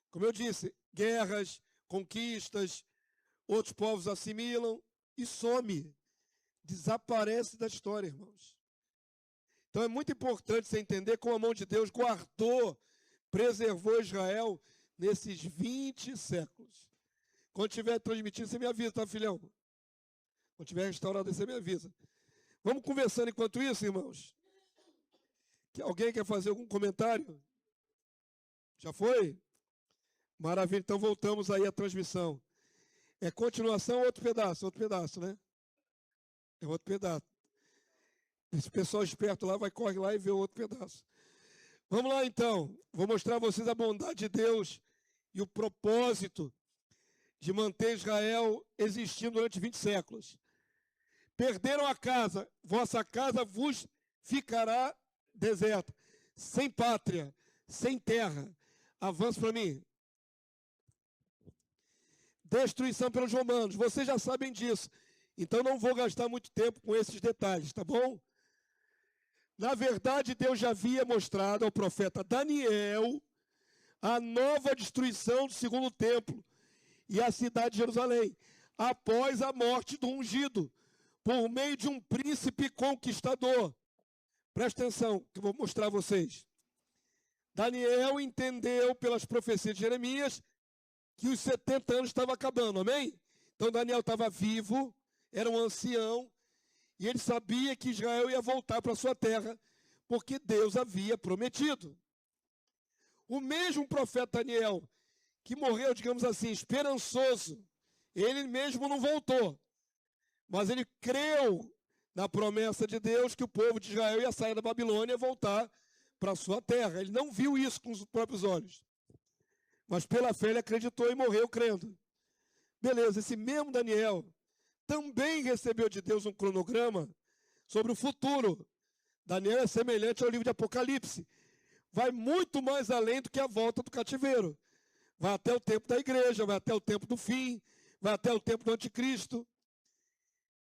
Como eu disse, guerras, conquistas, outros povos assimilam e some, desaparece da história, irmãos. Então é muito importante você entender como a mão de Deus guardou, preservou Israel nesses 20 séculos. Quando estiver transmitindo, você me avisa, tá, filhão? Quando estiver restaurado, você me avisa. Vamos conversando enquanto isso, irmãos? Alguém quer fazer algum comentário? Já foi? Maravilha, então voltamos aí à transmissão. É continuação ou outro pedaço, né? É outro pedaço. Esse pessoal esperto lá corre lá e vê outro pedaço. Vamos lá então, vou mostrar a vocês a bondade de Deus e o propósito de manter Israel existindo durante 20 séculos. Perderam a casa, vossa casa vos ficará deserta, sem pátria, sem terra. Avança para mim. Destruição pelos romanos, vocês já sabem disso. Então não vou gastar muito tempo com esses detalhes, tá bom? Na verdade, Deus já havia mostrado ao profeta Daniel a nova destruição do segundo templo e a cidade de Jerusalém, após a morte do ungido, por meio de um príncipe conquistador. Presta atenção, que eu vou mostrar a vocês. Daniel entendeu pelas profecias de Jeremias que os 70 anos estavam acabando, amém? Então Daniel estava vivo, era um ancião, e ele sabia que Israel ia voltar para sua terra, porque Deus havia prometido. O mesmo profeta Daniel, que morreu, digamos assim, esperançoso, ele mesmo não voltou, mas ele creu na promessa de Deus que o povo de Israel ia sair da Babilônia e voltar para sua terra. Ele não viu isso com os próprios olhos, mas pela fé ele acreditou e morreu crendo. Beleza, esse mesmo Daniel também recebeu de Deus um cronograma sobre o futuro. Daniel é semelhante ao livro de Apocalipse. Vai muito mais além do que a volta do cativeiro. Vai até o tempo da igreja, vai até o tempo do fim, vai até o tempo do anticristo.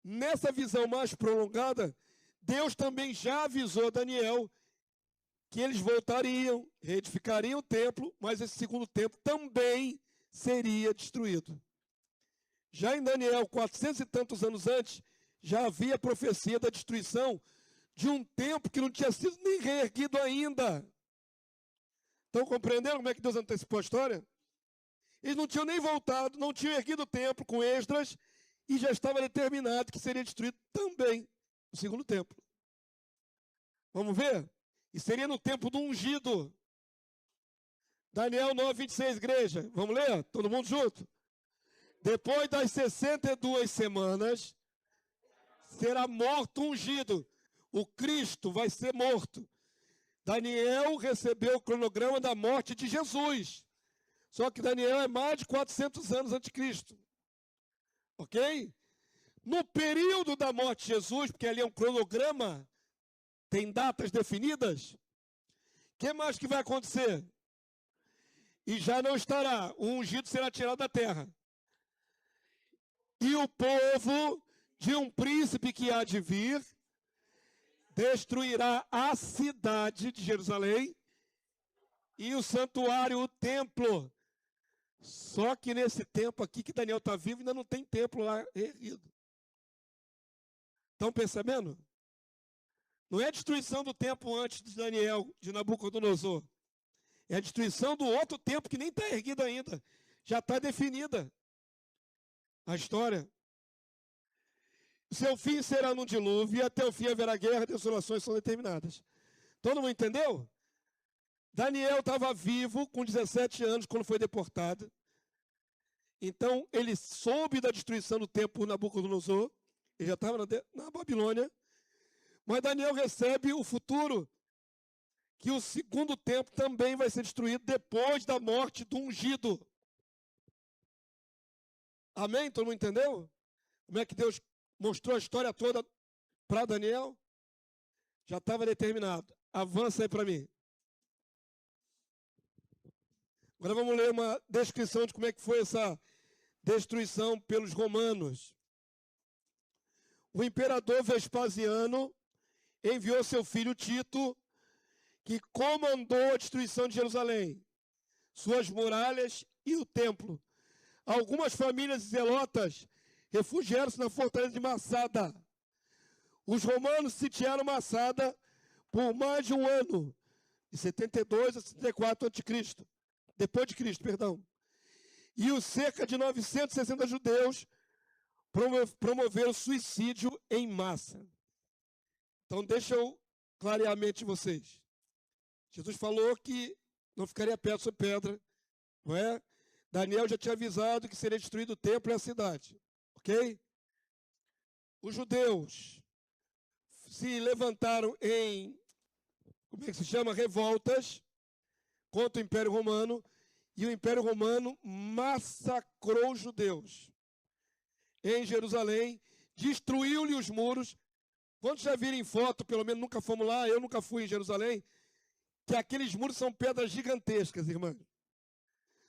Nessa visão mais prolongada, Deus também já avisou Daniel que eles voltariam, reedificariam o templo, mas esse segundo templo também seria destruído. Já em Daniel, 400 e tantos anos antes, já havia a profecia da destruição de um templo que não tinha sido nem reerguido ainda. Estão compreendendo como é que Deus antecipou a história? Eles não tinham nem voltado, não tinham erguido o templo com Esdras e já estava determinado que seria destruído também o segundo templo. Vamos ver? E seria no tempo do ungido. Daniel 9:26, igreja. Vamos ler? Todo mundo junto? Depois das 62 semanas, será morto o ungido. O Cristo vai ser morto. Daniel recebeu o cronograma da morte de Jesus. Só que Daniel é mais de 400 anos antes de Cristo. Ok? No período da morte de Jesus, porque ali é um cronograma, tem datas definidas, o que mais que vai acontecer? E já não estará, o ungido será tirado da terra. E o povo de um príncipe que há de vir destruirá a cidade de Jerusalém e o santuário, o templo. Só que nesse tempo aqui que Daniel está vivo, ainda não tem templo lá erguido. Estão percebendo? Não é a destruição do templo antes de Daniel, de Nabucodonosor. É a destruição do outro templo que nem está erguido ainda. Já está definida a história. Seu fim será num dilúvio e até o fim haverá guerra e desolações são determinadas. Todo mundo entendeu? Daniel estava vivo com 17 anos quando foi deportado. Então ele soube da destruição do templo por Nabucodonosor. Ele já estava na Babilônia. Mas Daniel recebe o futuro, que o segundo templo também vai ser destruído depois da morte do ungido. Amém? Todo mundo entendeu? Como é que Deus mostrou a história toda para Daniel? Já estava determinado. Avança aí para mim. Agora vamos ler uma descrição de como é que foi essa destruição pelos romanos. O imperador Vespasiano enviou seu filho Tito, que comandou a destruição de Jerusalém. suas muralhas e o templo. Algumas famílias zelotas refugiaram-se na fortaleza de Massada. Os romanos sitiaram Massada por mais de um ano, de 72 a 74 a.C., depois de Cristo, perdão. E os cerca de 960 judeus promoveram suicídio em massa. Então, deixa eu clarear a mente de vocês. Jesus falou que não ficaria pedra sobre pedra, não é? Daniel já tinha avisado que seria destruído o templo e a cidade, ok? Os judeus se levantaram em, como é que se chama? Revoltas contra o Império Romano, e o Império Romano massacrou os judeus em Jerusalém, destruiu-lhe os muros. Quando já virem foto, pelo menos nunca fomos lá, eu nunca fui em Jerusalém, que aqueles muros são pedras gigantescas, irmãos.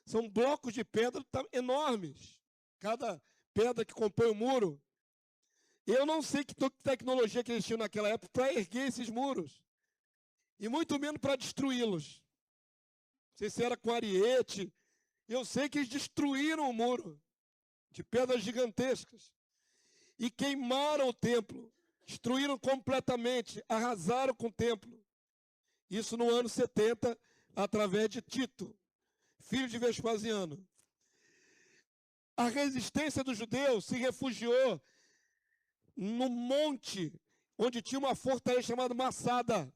São blocos de pedra enormes. Cada pedra que compõe o muro. Eu não sei que tecnologia que eles tinham naquela época para erguer esses muros. E muito menos para destruí-los. Não sei se era com ariete. Eu sei que eles destruíram o muro de pedras gigantescas. E queimaram o templo. Destruíram completamente. Arrasaram com o templo. Isso no ano 70, através de Tito, filho de Vespasiano. A resistência dos judeus se refugiou no monte, onde tinha uma fortaleza chamada Massada.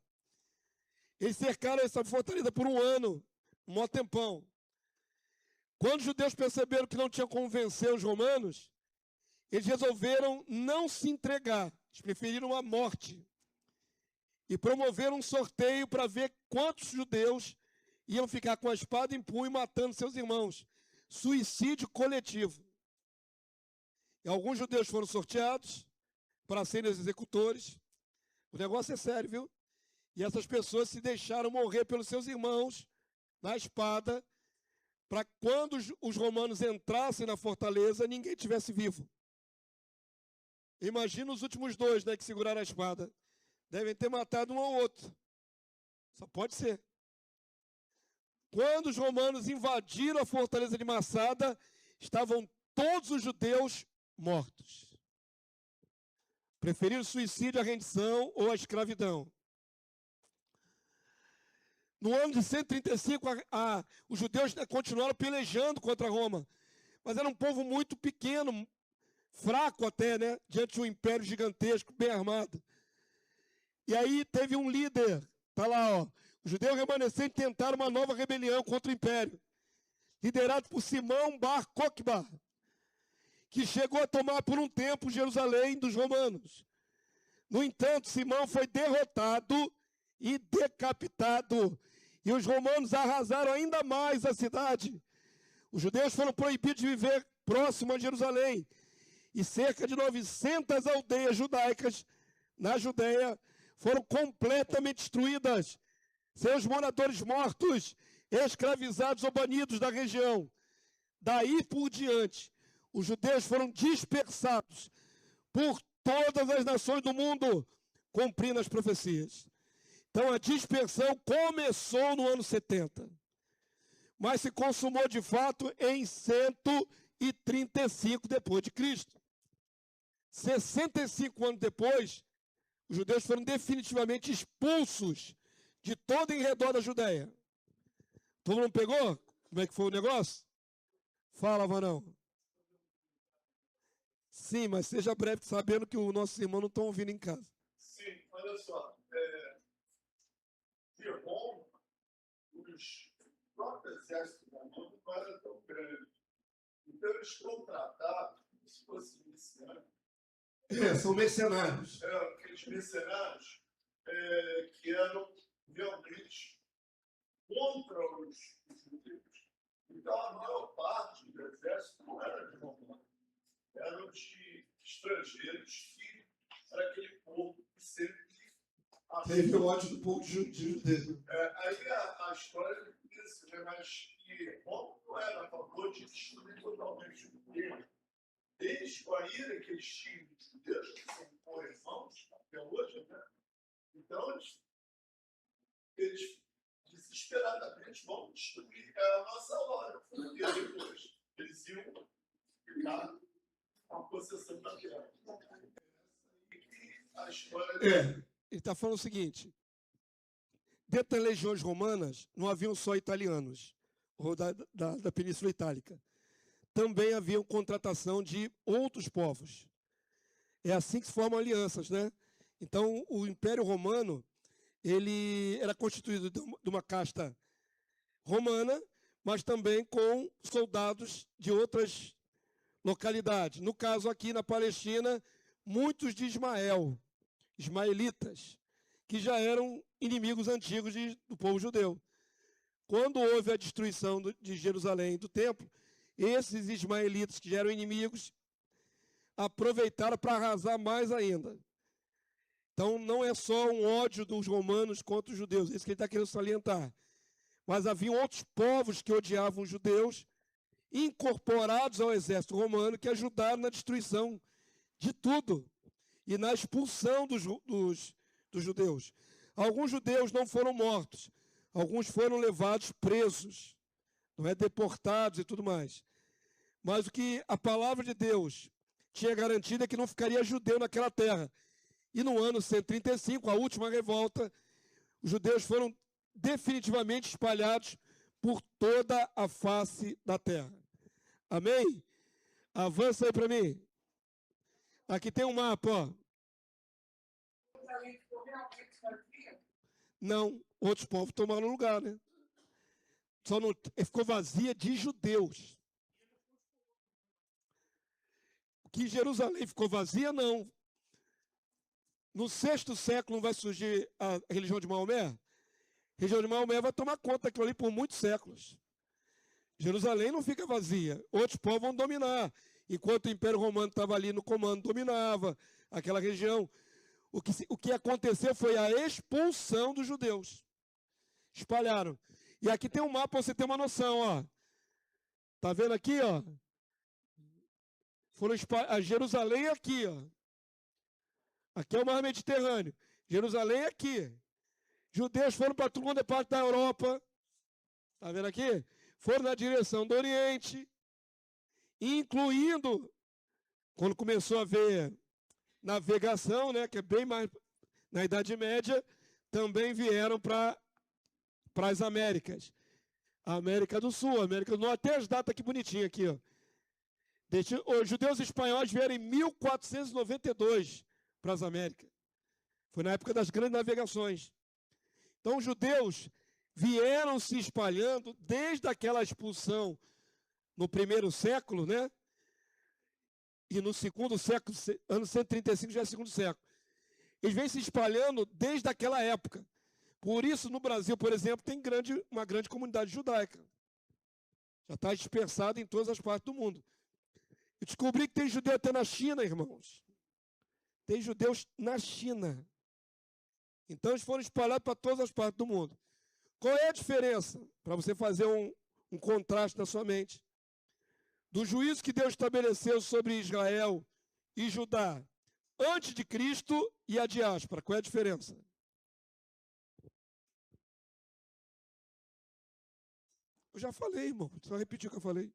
Eles cercaram essa fortaleza por um ano, um maior tempão. Quando os judeus perceberam que não tinham como vencer os romanos, eles resolveram não se entregar. Eles preferiram a morte. E promoveram um sorteio para ver quantos judeus iam ficar com a espada em punho matando seus irmãos. Suicídio coletivo. E alguns judeus foram sorteados para serem os executores. O negócio é sério, viu? E essas pessoas se deixaram morrer pelos seus irmãos na espada, para quando os romanos entrassem na fortaleza, ninguém tivesse vivo. Imagina os últimos dois, né, que seguraram a espada. Devem ter matado um ao outro. Só pode ser. Quando os romanos invadiram a fortaleza de Massada, estavam todos os judeus mortos. Preferiram o suicídio à rendição ou à escravidão. No ano de 135, os judeus continuaram pelejando contra Roma. Mas era um povo muito pequeno, fraco até, né? Diante de um império gigantesco, bem armado. E aí teve um líder, está lá, ó. Os judeus remanescentes tentaram uma nova rebelião contra o império, liderado por Simão Bar Kokhba, que chegou a tomar por um tempo Jerusalém dos romanos. No entanto, Simão foi derrotado e decapitado, e os romanos arrasaram ainda mais a cidade. Os judeus foram proibidos de viver próximo a Jerusalém, e cerca de 900 aldeias judaicas na Judéia foram completamente destruídas, seus moradores mortos, escravizados ou banidos da região. Daí por diante, os judeus foram dispersados por todas as nações do mundo, cumprindo as profecias. Então a dispersão começou no ano 70, mas se consumou de fato em 135 depois de Cristo. 65 anos depois, os judeus foram definitivamente expulsos de todo em redor da Judéia. Todo mundo pegou? Como é que foi o negócio? Fala, Vanão. Sim, mas seja breve, sabendo que os nossos irmãos não estão ouvindo em casa. Sim, olha só. De Roma, os próprios exércitos romanos não eram tão grandes. Então, eles contrataram, se fosse mercenário. São mercenários. Aqueles mercenários que eram realmente contra os judeus. Então, a maior parte do exército não era de romanos, eram de estrangeiros, que era aquele povo que sempre teve ódio do povo de judeu. Aí a história é isso, né? Mas que Roma não era a favor de destruir totalmente o judeu. Desde a ira que eles tinham dos judeus, que são correções até hoje, né? Então, eles desesperadamente vão destruir a nossa hora. Porque depois eles iam ficar com a possessão da terra. A história Ele está falando o seguinte: dentro das legiões romanas não haviam só italianos, ou da Península Itálica. Também havia contratação de outros povos. É assim que se formam alianças, né? Então, o Império Romano, ele era constituído de uma casta romana, mas também com soldados de outras localidades. No caso aqui na Palestina, muitos de Ismael, ismaelitas, que já eram inimigos antigos do povo judeu. Quando houve a destruição de Jerusalém, do templo, esses ismaelitas que já eram inimigos aproveitaram para arrasar mais ainda. Então não é só um ódio dos romanos contra os judeus, isso que ele está querendo salientar. Mas havia outros povos que odiavam os judeus, incorporados ao exército romano, que ajudaram na destruição de tudo e na expulsão dos judeus. Alguns judeus não foram mortos, alguns foram levados presos, não é, deportados e tudo mais. Mas o que a palavra de Deus tinha garantido é que não ficaria judeu naquela terra. E no ano 135, a última revolta, os judeus foram definitivamente espalhados por toda a face da terra. Amém? Avança aí para mim. Aqui tem um mapa, ó. Não, outros povos tomaram lugar, né? Só não ficou vazia de judeus. Que Jerusalém ficou vazia, não. No 6º século não vai surgir a religião de Maomé? A religião de Maomé vai tomar conta daquilo ali por muitos séculos. Jerusalém não fica vazia. Outros povos vão dominar. Enquanto o Império Romano estava ali no comando, dominava aquela região. O que aconteceu foi a expulsão dos judeus. Espalharam. E aqui tem um mapa para você ter uma noção, ó. Tá vendo aqui, ó? Foram a Jerusalém é aqui, ó. Aqui é o mar Mediterrâneo. Jerusalém é aqui. Judeus foram para tudo quanto é parte da Europa. Tá vendo aqui? Foram na direção do Oriente, incluindo, quando começou a haver navegação, né, que é bem mais na Idade Média, também vieram para as Américas. A América do Sul, a América do Norte, até as datas aqui bonitinhas aqui, ó. Os judeus espanhóis vieram em 1492 para as Américas. Foi na época das grandes navegações. Então, os judeus vieram se espalhando desde aquela expulsão no 1º século, né? E no 2º século, ano 135 já é 2º século. Eles vêm se espalhando desde aquela época. Por isso, no Brasil, por exemplo, tem uma grande comunidade judaica. Já está dispersada em todas as partes do mundo. Eu descobri que tem judeu até na China, irmãos. Tem judeus na China. Então, eles foram espalhados para todas as partes do mundo. Qual é a diferença? Para você fazer um contraste na sua mente. Do juízo que Deus estabeleceu sobre Israel e Judá antes de Cristo e a diáspora. Qual é a diferença? Eu já falei, irmão. Só repetir o que eu falei.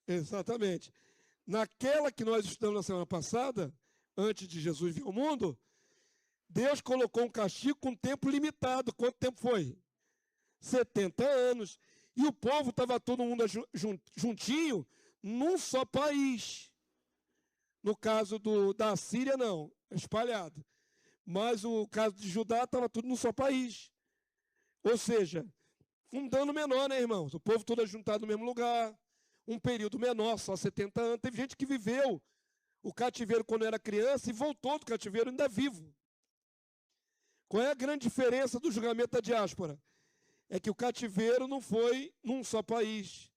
Exatamente. Naquela que nós estudamos na semana passada, antes de Jesus vir ao mundo, Deus colocou um castigo com tempo limitado. Quanto tempo foi? 70 anos. E o povo estava todo mundo juntinho num só país. No caso da Síria, não, espalhado. Mas o caso de Judá estava tudo num só país. Ou seja, um dano menor, né, irmãos? O povo todo juntado no mesmo lugar, um período menor, só 70 anos. Teve gente que viveu o cativeiro quando era criança e voltou do cativeiro ainda vivo. Qual é a grande diferença do julgamento da diáspora? É que o cativeiro não foi num só país.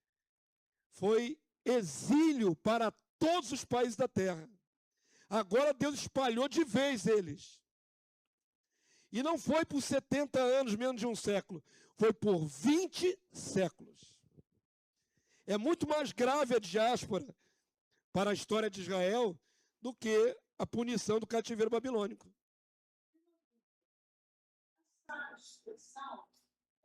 Foi exílio para todos os países da terra. Agora Deus espalhou de vez eles. E não foi por 70 anos, menos de um século. Foi por 20 séculos. É muito mais grave a diáspora para a história de Israel do que a punição do cativeiro babilônico. Essa inscrição,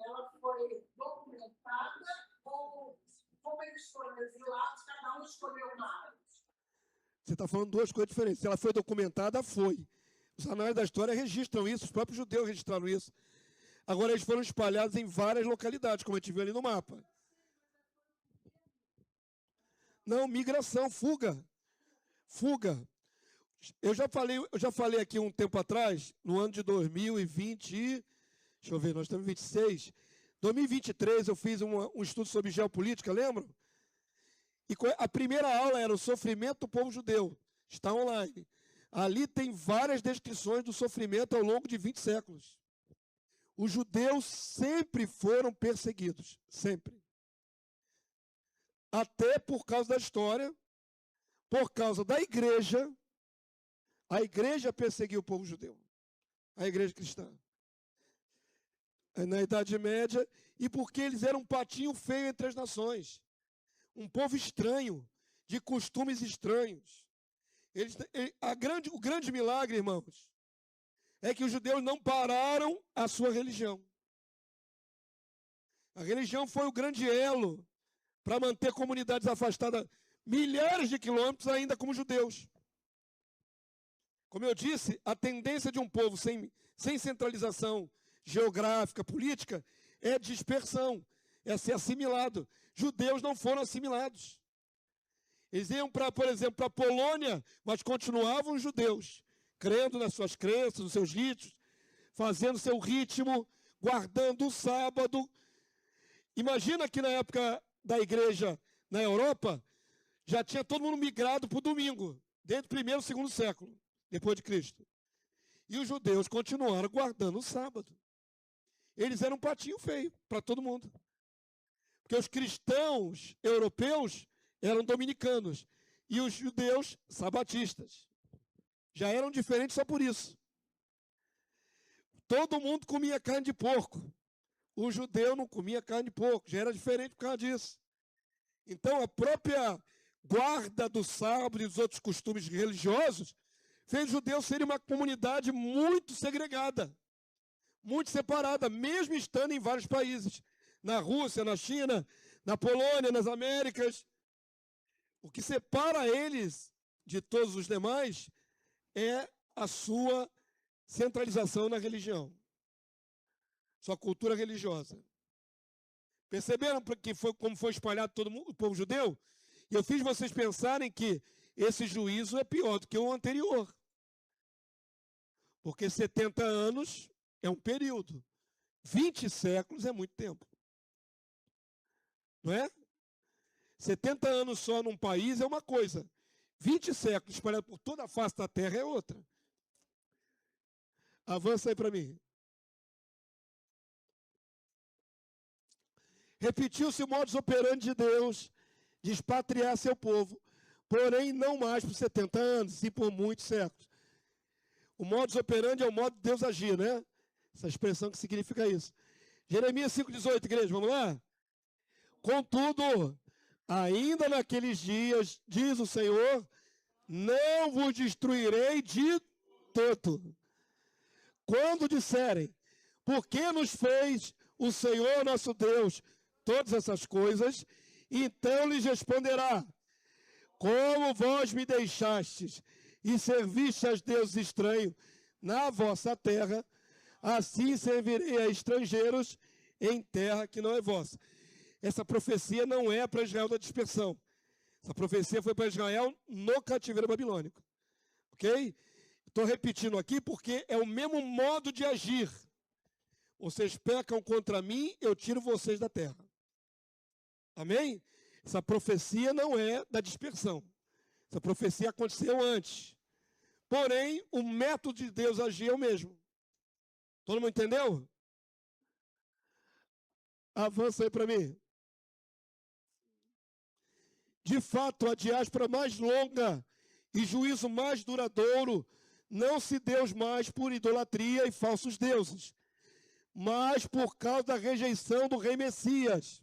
ela foi documentada ou, como eles foram exilados, cada um escolheu uma área? Você está falando duas coisas diferentes. Se ela foi documentada, foi. Os anais da história registram isso, os próprios judeus registraram isso. Agora, eles foram espalhados em várias localidades, como a gente viu ali no mapa. Não, migração, fuga. Fuga. Eu já falei aqui um tempo atrás, no ano de 2020, deixa eu ver, nós estamos em 26. 2023 eu fiz um estudo sobre geopolítica, lembram? E a primeira aula era o sofrimento do povo judeu. Está online. Ali tem várias descrições do sofrimento ao longo de 20 séculos. Os judeus sempre foram perseguidos. Sempre. Até por causa da história, por causa da igreja. A igreja perseguiu o povo judeu. A igreja cristã. Na Idade Média. E porque eles eram um patinho feio entre as nações. Um povo estranho, de costumes estranhos. O grande milagre, irmãos, é que os judeus não pararam a sua religião. A religião foi o grande elo para manter comunidades afastadas milhares de quilômetros ainda como judeus. Como eu disse, a tendência de um povo sem centralização geográfica, política, é dispersão, é ser assimilado. Judeus não foram assimilados. Eles iam, por exemplo, para a Polônia, mas continuavam judeus, crendo nas suas crenças, nos seus ritos, fazendo seu ritmo, guardando o sábado. Imagina que na época da igreja na Europa, já tinha todo mundo migrado para o domingo, desde o primeiro e segundo século, depois de Cristo. E os judeus continuaram guardando o sábado. Eles eram um patinho feio para todo mundo. Porque os cristãos europeus eram dominicanos e os judeus sabatistas. Já eram diferentes só por isso. Todo mundo comia carne de porco. O judeu não comia carne de porco, já era diferente por causa disso. Então a própria guarda do sábado e dos outros costumes religiosos fez os judeus serem uma comunidade muito segregada, muito separada, mesmo estando em vários países. Na Rússia, na China, na Polônia, nas Américas. O que separa eles de todos os demais é a sua centralização na religião. Sua cultura religiosa. Perceberam como foi espalhado todo mundo, o povo judeu? E eu fiz vocês pensarem que esse juízo é pior do que o anterior. Porque 70 anos é um período. 20 séculos é muito tempo. Não é? 70 anos só num país é uma coisa. 20 séculos espalhados por toda a face da terra é outra. Avança aí para mim. Repetiu-se o modus operandi de Deus de expatriar seu povo, porém não mais por 70 anos, sim por muitos séculos. O modus operandi é o modo de Deus agir, né? Essa expressão que significa isso. Jeremias 5,18, igreja, vamos lá? Contudo, ainda naqueles dias, diz o Senhor, não vos destruirei de todo. Quando disserem, por que nos fez o Senhor nosso Deus todas essas coisas? Então lhes responderá, como vós me deixastes e serviste aos deuses estranhos na vossa terra, assim servirei a estrangeiros em terra que não é vossa. Essa profecia não é para Israel da dispersão. Essa profecia foi para Israel no cativeiro babilônico. Ok? Estou repetindo aqui porque é o mesmo modo de agir. Vocês pecam contra mim, eu tiro vocês da terra. Amém? Essa profecia não é da dispersão. Essa profecia aconteceu antes. Porém, o método de Deus agir é o mesmo. Todo mundo entendeu? Avança aí para mim. De fato, a diáspora mais longa e juízo mais duradouro não se deu mais por idolatria e falsos deuses, mas por causa da rejeição do rei Messias.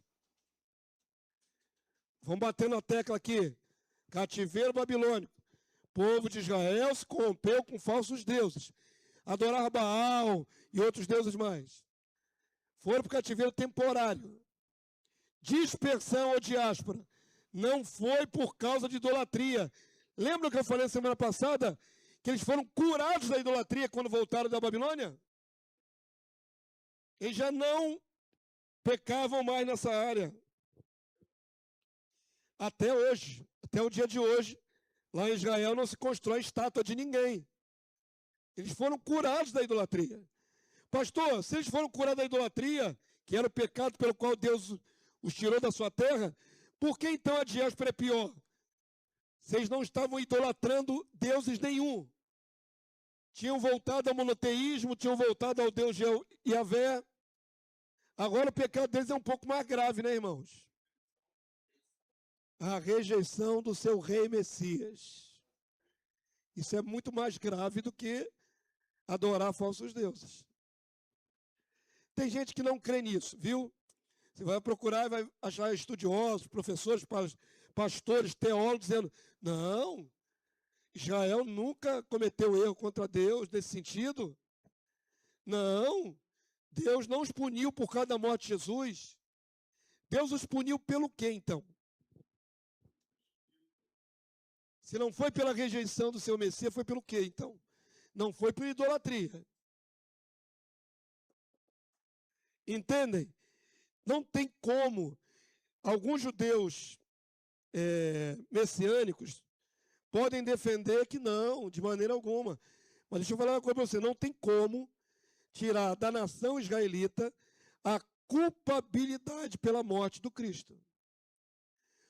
Vamos bater na tecla aqui. Cativeiro babilônico. povo de Israel se corrompeu com falsos deuses. Adorar Baal e outros deuses mais. Foram para o cativeiro temporário. Dispersão ou diáspora. Não foi por causa de idolatria. Lembra que eu falei semana passada? Que eles foram curados da idolatria quando voltaram da Babilônia? Eles já não pecavam mais nessa área. Até hoje, até o dia de hoje, lá em Israel não se constrói estátua de ninguém. Eles foram curados da idolatria. Pastor, se eles foram curados da idolatria, que era o pecado pelo qual Deus os tirou da sua terra, por que então a diáspora é pior? Vocês não estavam idolatrando deuses nenhum. Tinham voltado ao monoteísmo, tinham voltado ao Deus Yahvé. Agora o pecado deles é um pouco mais grave, né, irmãos? A rejeição do seu rei Messias. Isso é muito mais grave do que adorar falsos deuses. Tem gente que não crê nisso, viu? Você vai procurar e vai achar estudiosos, professores, pastores, teólogos, dizendo, não, Israel nunca cometeu erro contra Deus nesse sentido. Não, Deus não os puniu por causa da morte de Jesus. Deus os puniu pelo quê, então? Se não foi pela rejeição do seu Messias, foi pelo quê, então? Não foi por idolatria. Entendem? Não tem como alguns judeus messiânicos podem defender que não, de maneira alguma. Mas deixa eu falar uma coisa para você, não tem como tirar da nação israelita a culpabilidade pela morte do Cristo.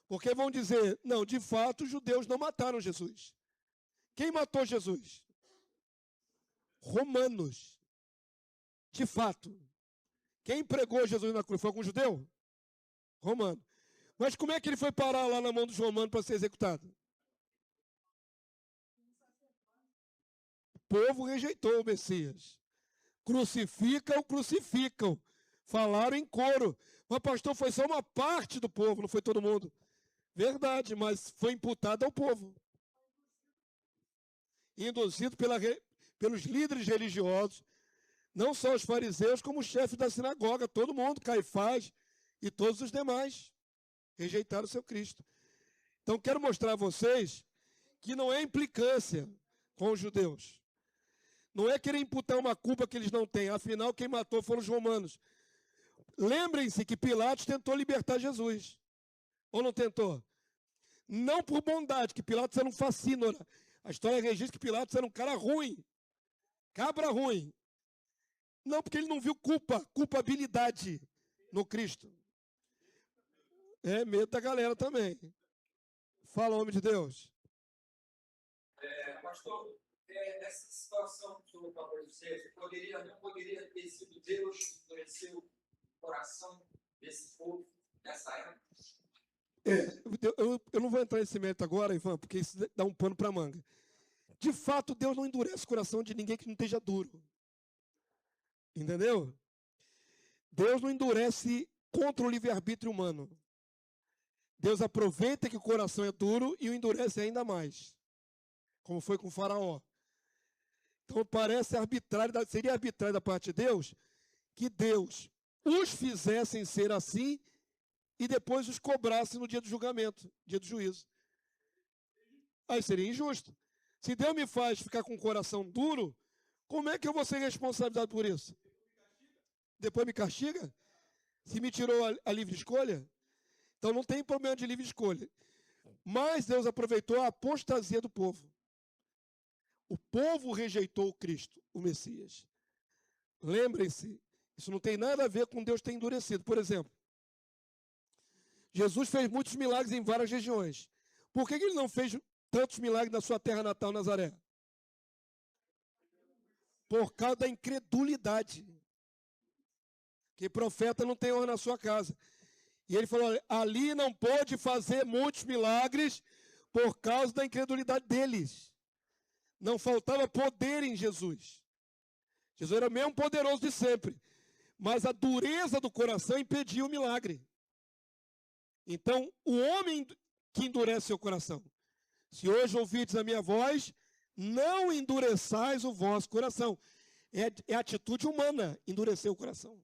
Porque vão dizer, não, de fato, os judeus não mataram Jesus. Quem matou Jesus? Romanos. De fato. Quem pregou Jesus na cruz? Foi algum judeu? Romano. Mas como é que ele foi parar lá na mão dos romanos para ser executado? O povo rejeitou o Messias. Crucificam, crucificam. Falaram em coro. Mas, pastor, foi só uma parte do povo, não foi todo mundo. Verdade, mas foi imputado ao povo. Induzido pelos líderes religiosos, não só os fariseus, como os chefes da sinagoga, todo mundo, Caifás e todos os demais, rejeitaram o seu Cristo. Então, quero mostrar a vocês que não é implicância com os judeus. Não é querer imputar uma culpa que eles não têm. Afinal, quem matou foram os romanos. Lembrem-se que Pilatos tentou libertar Jesus. Ou não tentou? Não por bondade, que Pilatos era um facínora. A história registra que Pilatos era um cara ruim. Cabra ruim. Não, porque ele não viu culpabilidade no Cristo. É medo da galera também. Fala, homem de Deus. Pastor, essa situação que o senhor acabou de dizer, não poderia ter sido Deus que endureceu o coração desse povo nessa época? Eu não vou entrar nesse mérito agora, Ivan, porque isso dá um pano para manga. De fato, Deus não endurece o coração de ninguém que não esteja duro. Entendeu? Deus não endurece contra o livre-arbítrio humano. Deus aproveita que o coração é duro e o endurece ainda mais. Como foi com o faraó. Então parece arbitrário, seria arbitrário da parte de Deus, que Deus os fizessem ser assim e depois os cobrasse no dia do julgamento, dia do juízo. Aí seria injusto. Se Deus me faz ficar com o coração duro, como é que eu vou ser responsabilizado por isso? Depois me castiga? Se me tirou a livre escolha? Então não tem problema de livre escolha. Mas Deus aproveitou a apostasia do povo. O povo rejeitou o Cristo, o Messias. Lembrem-se, isso não tem nada a ver com Deus ter endurecido. Por exemplo, Jesus fez muitos milagres em várias regiões. Por que ele não fez tantos milagres na sua terra natal, Nazaré? Por causa da incredulidade. Que profeta não tem honra na sua casa. E ele falou, ali não pôde fazer muitos milagres por causa da incredulidade deles. Não faltava poder em Jesus. Jesus era o mesmo poderoso de sempre. Mas a dureza do coração impedia o milagre. Então, o homem que endurece seu coração. Se hoje ouvides a minha voz, não endureçais o vosso coração. É atitude humana, endurecer o coração.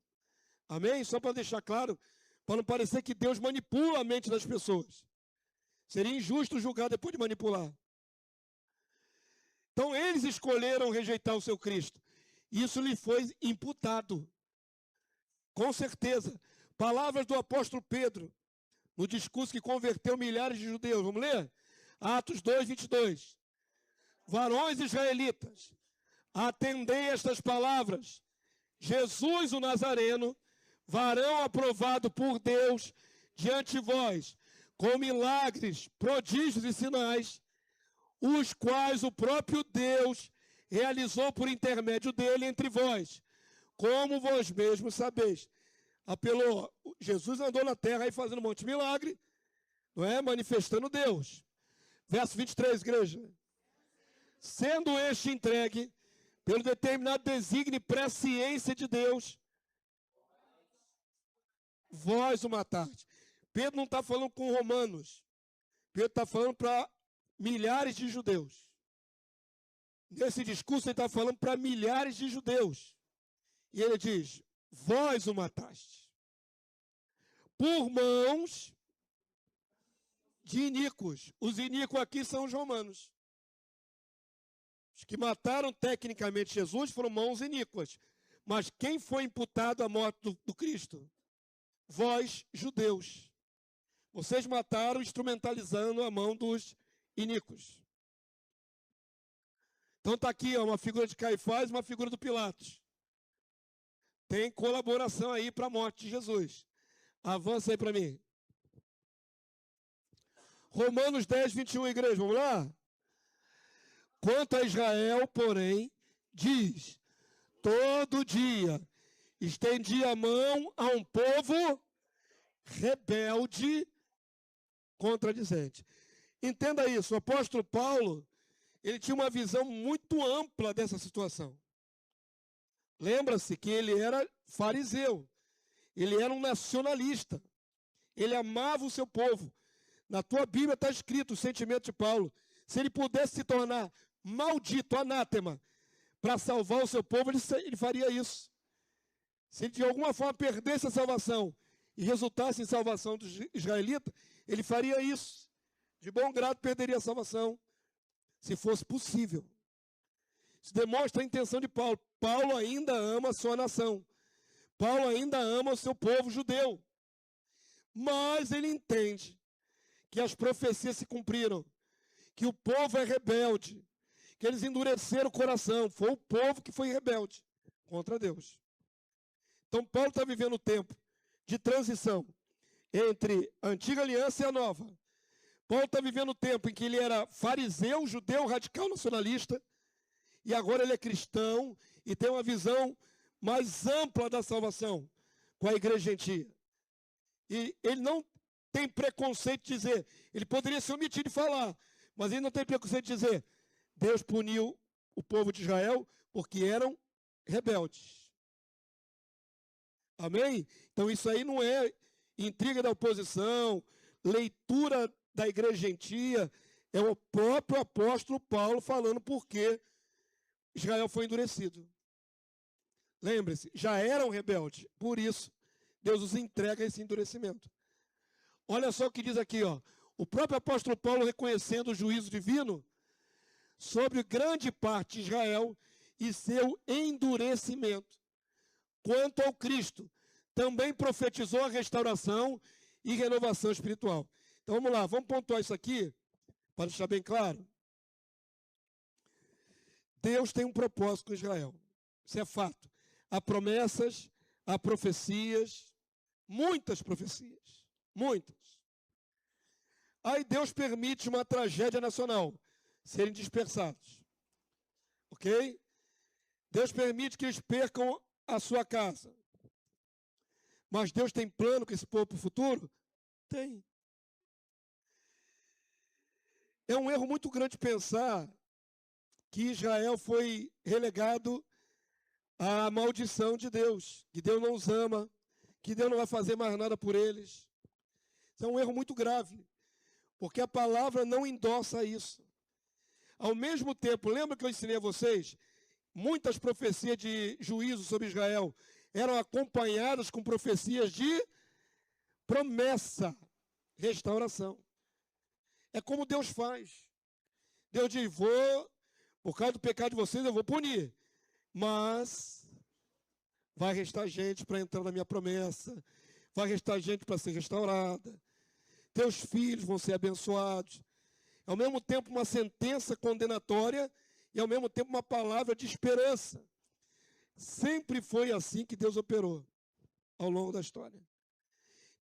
Amém? Só para deixar claro, para não parecer que Deus manipula a mente das pessoas. Seria injusto julgar depois de manipular. Então, eles escolheram rejeitar o seu Cristo. Isso lhe foi imputado. Com certeza. Palavras do apóstolo Pedro, no discurso que converteu milhares de judeus. Vamos ler? Atos 2, 22. Varões israelitas, atendei estas palavras. Jesus o Nazareno, varão aprovado por Deus diante de vós, com milagres, prodígios e sinais, os quais o próprio Deus realizou por intermédio dele entre vós, como vós mesmos sabeis. Apelou, Jesus andou na terra aí fazendo um monte de milagre, não é? Manifestando Deus. Verso 23, igreja. Sendo este entregue pelo determinado desígnio e presciência de Deus, vós o matastes. Pedro não está falando com romanos. Pedro está falando para milhares de judeus. Nesse discurso ele está falando para milhares de judeus. E ele diz, vós o matastes. Por mãos de iníquos. Os iníquos aqui são os romanos. Os que mataram tecnicamente Jesus foram mãos iníquas. Mas quem foi imputado à morte do Cristo? Vós, judeus. Vocês mataram instrumentalizando a mão dos iníquos. Então está aqui ó, uma figura de Caifás e uma figura do Pilatos. Tem colaboração aí para a morte de Jesus. Avança aí para mim. Romanos 10, 21, igreja, vamos lá? Quanto a Israel, porém, diz, todo dia estendia a mão a um povo rebelde, contradizente. Entenda isso, o apóstolo Paulo, ele tinha uma visão muito ampla dessa situação. Lembra-se que ele era fariseu, ele era um nacionalista, ele amava o seu povo. Na tua Bíblia está escrito o sentimento de Paulo. Se ele pudesse se tornar maldito, anátema, para salvar o seu povo, ele faria isso. Se ele de alguma forma perdesse a salvação e resultasse em salvação dos israelitas, ele faria isso. De bom grado perderia a salvação, se fosse possível. Isso demonstra a intenção de Paulo. Paulo ainda ama a sua nação. Paulo ainda ama o seu povo judeu. Mas ele entende que as profecias se cumpriram, que o povo é rebelde, que eles endureceram o coração. Foi o povo que foi rebelde contra Deus. Então Paulo está vivendo um tempo de transição entre a antiga aliança e a nova. Paulo está vivendo um tempo em que ele era fariseu, judeu, radical, nacionalista, e agora ele é cristão e tem uma visão mais ampla da salvação com a igreja gentia. E ele não tem preconceito de dizer, ele poderia se omitir de falar, mas ele não tem preconceito de dizer, Deus puniu o povo de Israel porque eram rebeldes. Amém? Então isso aí não é intriga da oposição, leitura da igreja gentia, é o próprio apóstolo Paulo falando por que Israel foi endurecido. Lembre-se, já eram rebeldes, por isso Deus os entrega esse endurecimento. Olha só o que diz aqui, ó. O próprio apóstolo Paulo reconhecendo o juízo divino sobre grande parte de Israel e seu endurecimento. Quanto ao Cristo, também profetizou a restauração e renovação espiritual. Então vamos lá, vamos pontuar isso aqui, para deixar bem claro. Deus tem um propósito com Israel. Isso é fato. Há promessas, há profecias, muitas profecias. Muitas. Aí Deus permite uma tragédia nacional, serem dispersados. Ok? Deus permite que eles percam a sua casa. Mas Deus tem plano com esse povo para o futuro? Tem. É um erro muito grande pensar que Israel foi relegado à maldição de Deus, que Deus não os ama, que Deus não vai fazer mais nada por eles. Isso é um erro muito grave. Porque a palavra não endossa isso. Ao mesmo tempo, lembra que eu ensinei a vocês? Muitas profecias de juízo sobre Israel eram acompanhadas com profecias de promessa, restauração. É como Deus faz. Deus diz, por causa do pecado de vocês, eu vou punir. Mas vai restar gente para entrar na minha promessa. Vai restar gente para ser restaurada. Teus filhos vão ser abençoados. Ao mesmo tempo uma sentença condenatória e ao mesmo tempo uma palavra de esperança. Sempre foi assim que Deus operou ao longo da história.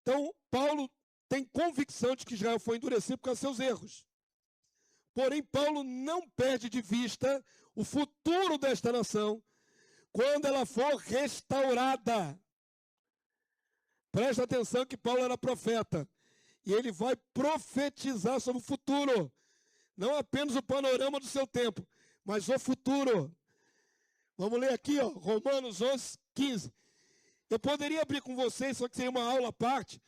Então, Paulo tem convicção de que Israel foi endurecido por causa dos seus erros. Porém, Paulo não perde de vista o futuro desta nação quando ela for restaurada. Presta atenção que Paulo era profeta. E ele vai profetizar sobre o futuro. Não apenas o panorama do seu tempo, mas o futuro. Vamos ler aqui, ó, Romanos 11, 15. Eu poderia abrir com vocês, só que seria uma aula à parte,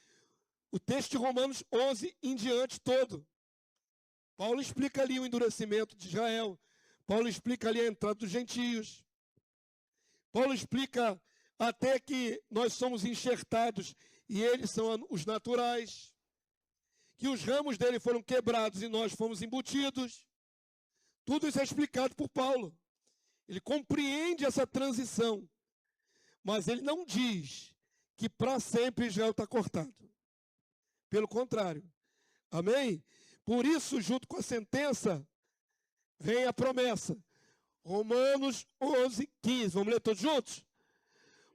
o texto de Romanos 11 em diante todo. Paulo explica ali o endurecimento de Israel. Paulo explica ali a entrada dos gentios. Paulo explica até que nós somos enxertados e eles são os naturais. Que os ramos dele foram quebrados e nós fomos embutidos. Tudo isso é explicado por Paulo. Ele compreende essa transição. Mas ele não diz que para sempre Israel está cortado. Pelo contrário. Amém? Por isso, junto com a sentença, vem a promessa. Romanos 11, 15. Vamos ler todos juntos?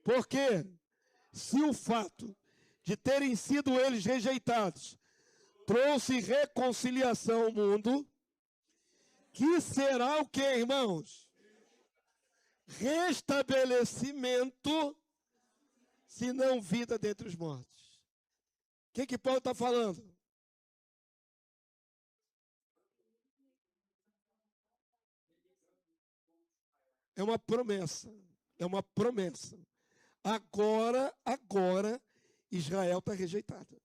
Porque se o fato de terem sido eles rejeitados trouxe reconciliação ao mundo, que será o que, irmãos? Restabelecimento, se não vida dentre os mortos. O que Paulo está falando? É uma promessa. É uma promessa. Agora, Israel está rejeitada.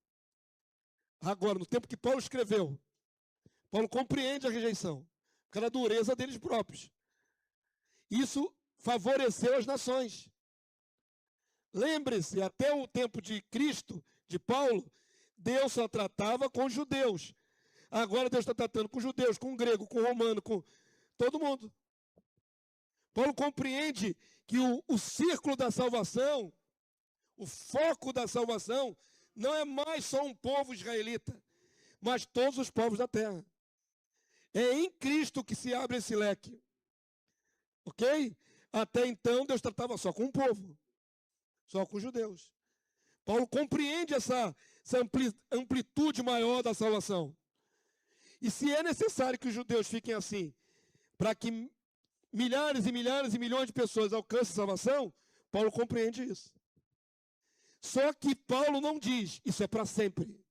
Agora, no tempo que Paulo escreveu, Paulo compreende a rejeição, por causa da dureza deles próprios. Isso favoreceu as nações. Lembre-se, até o tempo de Cristo, de Paulo, Deus só tratava com os judeus. Agora Deus está tratando com judeus, com grego, com romano, com todo mundo. Paulo compreende que o círculo da salvação, o foco da salvação, não é mais só um povo israelita, mas todos os povos da terra. É em Cristo que se abre esse leque. Ok? Até então Deus tratava só com um povo, só com os judeus. Paulo compreende essa amplitude maior da salvação. E se é necessário que os judeus fiquem assim, para que milhares e milhares e milhões de pessoas alcancem a salvação, Paulo compreende isso. Só que Paulo não diz, isso é para sempre.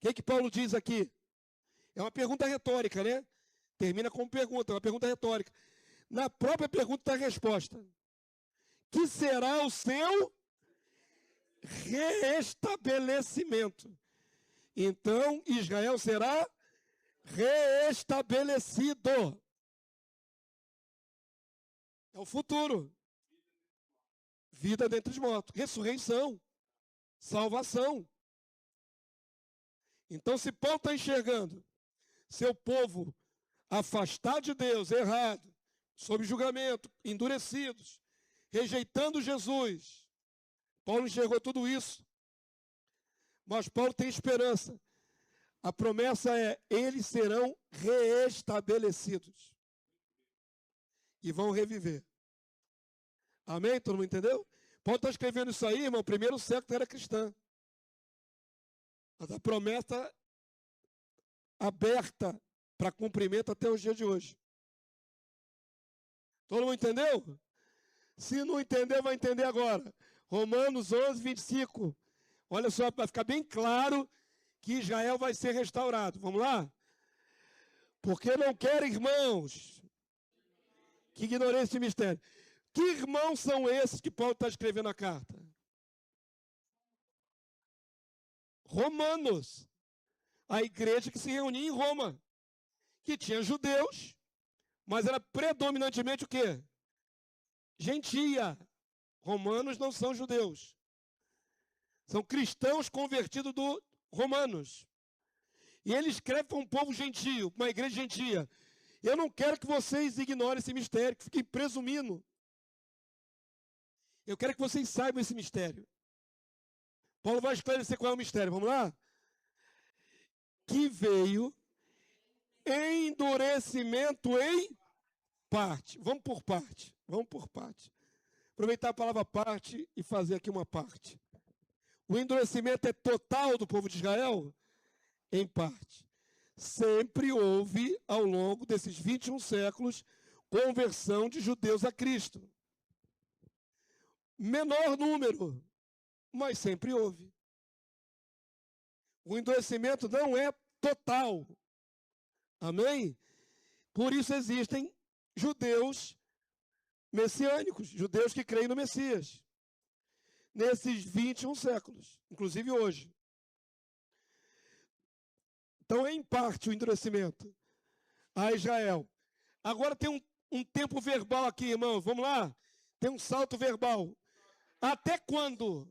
O que Paulo diz aqui? É uma pergunta retórica, né? Termina com pergunta, é uma pergunta retórica. Na própria pergunta está a resposta. Que será o seu reestabelecimento? Então, Israel será reestabelecido. É o futuro. Vida dentre os mortos. Ressurreição. Salvação. Então, se Paulo está enxergando seu povo afastado de Deus, errado, sob julgamento, endurecidos, rejeitando Jesus, Paulo enxergou tudo isso. Mas Paulo tem esperança. A promessa é, eles serão reestabelecidos. E vão reviver. Amém? Todo mundo entendeu? Paulo está escrevendo isso aí, irmão, primeiro século era cristã. Mas a promessa aberta para cumprimento até os dias de hoje. Todo mundo entendeu? Se não entendeu, vai entender agora. Romanos 11, 25. Olha só, para ficar bem claro que Israel vai ser restaurado. Vamos lá? Porque não querem, irmãos, que ignorem esse mistério. Que irmãos são esses que Paulo está escrevendo a carta? Romanos. a igreja que se reunia em Roma, que tinha judeus, mas era predominantemente o quê? Gentia. Romanos não são judeus. São cristãos convertidos do romanos. E ele escreve para um povo gentio, uma igreja gentia. Eu não quero que vocês ignorem esse mistério, que fiquem presumindo. Eu quero que vocês saibam esse mistério. Paulo vai esclarecer qual é o mistério. Vamos lá? Que veio endurecimento em parte. Vamos por parte. Vamos por parte. Aproveitar a palavra parte e fazer aqui uma parte. O endurecimento é total do povo de Israel? Em parte. Sempre houve, ao longo desses 21 séculos, conversão de judeus a Cristo. Menor número, mas sempre houve. O endurecimento não é total. Amém? Por isso existem judeus messiânicos, judeus que creem no Messias. Nesses 21 séculos, inclusive hoje. Então, é em parte o endurecimento a Israel. Agora tem um tempo verbal aqui, irmão. Vamos lá? Tem um salto verbal. Até quando?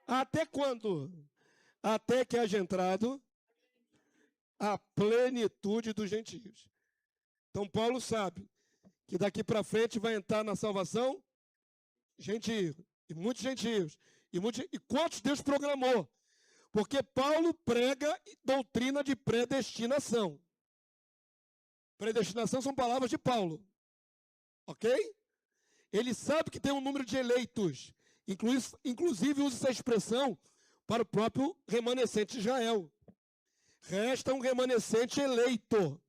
Até quando? Até que haja entrado a plenitude dos gentios. Então, Paulo sabe que daqui para frente vai entrar na salvação gentio. E muitos gentios. E quantos Deus programou? Porque Paulo prega doutrina de predestinação. Predestinação são palavras de Paulo. Ok? Ele sabe que tem um número de eleitos. Inclusive usa essa expressão para o próprio remanescente de Israel. Resta um remanescente eleito.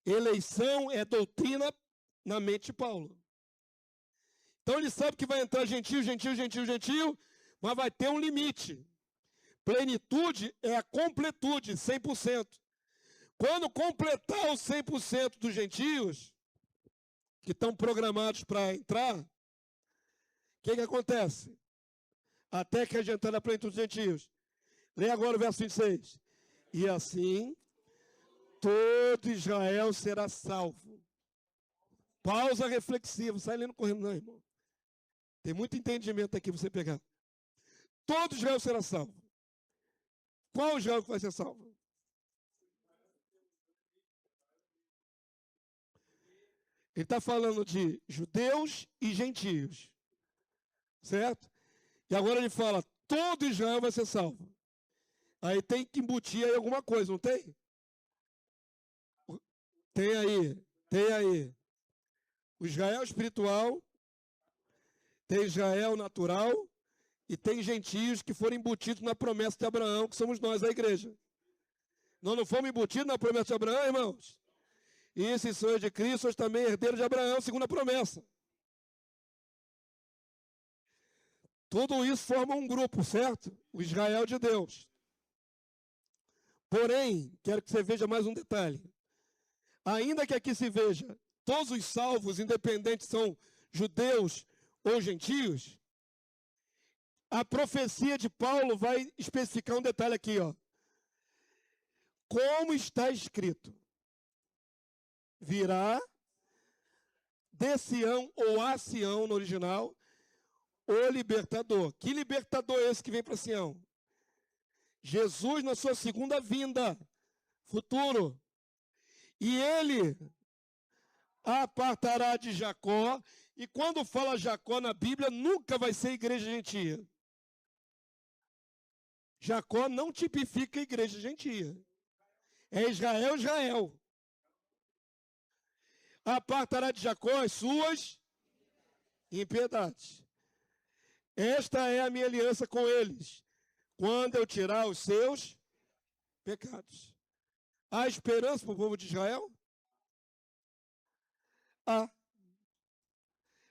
Eleição é doutrina na mente de Paulo. Então ele sabe que vai entrar gentio, mas vai ter um limite. Plenitude é a completude, 100%. Quando completar os 100% dos gentios, que estão programados para entrar, o que acontece? Até que a gente está na plenitude dos gentios. Leia agora o verso 26. E assim, todo Israel será salvo. Pausa reflexiva. Sai lendo correndo, não, irmão. Tem muito entendimento aqui para você pegar. Todo Israel será salvo. Qual Israel que vai ser salvo? Ele está falando de judeus e gentios. Certo? E agora ele fala, todo Israel vai ser salvo. Aí tem que embutir aí alguma coisa, não tem? Tem aí. O Israel espiritual, tem Israel natural, e tem gentios que foram embutidos na promessa de Abraão, que somos nós, a igreja. Nós não fomos embutidos na promessa de Abraão, irmãos? E se sois de Cristo, sois também herdeiros de Abraão, segundo a promessa. Tudo isso forma um grupo, certo? O Israel de Deus. Porém, quero que você veja mais um detalhe. Ainda que aqui se veja, todos os salvos, independentes, são judeus ou gentios, a profecia de Paulo vai especificar um detalhe aqui, ó. Como está escrito, virá de Sião ou a Sião no original, o libertador. Que libertador é esse que vem para Sião? Jesus na sua segunda vinda, futuro. E ele apartará de Jacó, e quando fala Jacó na Bíblia, nunca vai ser igreja gentia. Jacó não tipifica a igreja gentia. É Israel. Apartará de Jacó as suas impiedades. Esta é a minha aliança com eles, quando eu tirar os seus pecados. Há esperança para o povo de Israel? Há.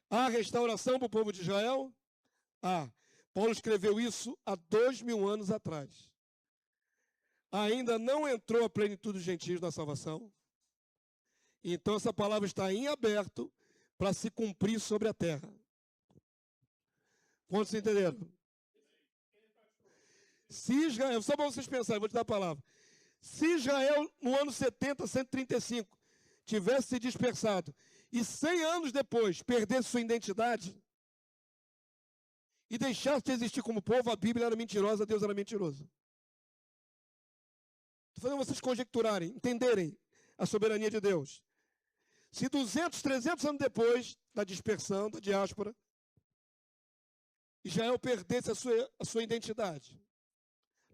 Há restauração para o povo de Israel? Há. Paulo escreveu isso há 2000 anos atrás. Ainda não entrou a plenitude dos gentios na salvação. Então essa palavra está em aberto para se cumprir sobre a terra. Quantos entenderam? Se Israel, só para vocês pensarem, vou te dar a palavra. Se Israel, no ano 70, 135, tivesse se dispersado e 100 anos depois perdesse sua identidade e deixasse de existir como povo, a Bíblia era mentirosa, Deus era mentiroso. Estou fazendo vocês conjecturarem, entenderem a soberania de Deus. Se 200, 300 anos depois da dispersão, da diáspora, Israel perdesse a sua identidade,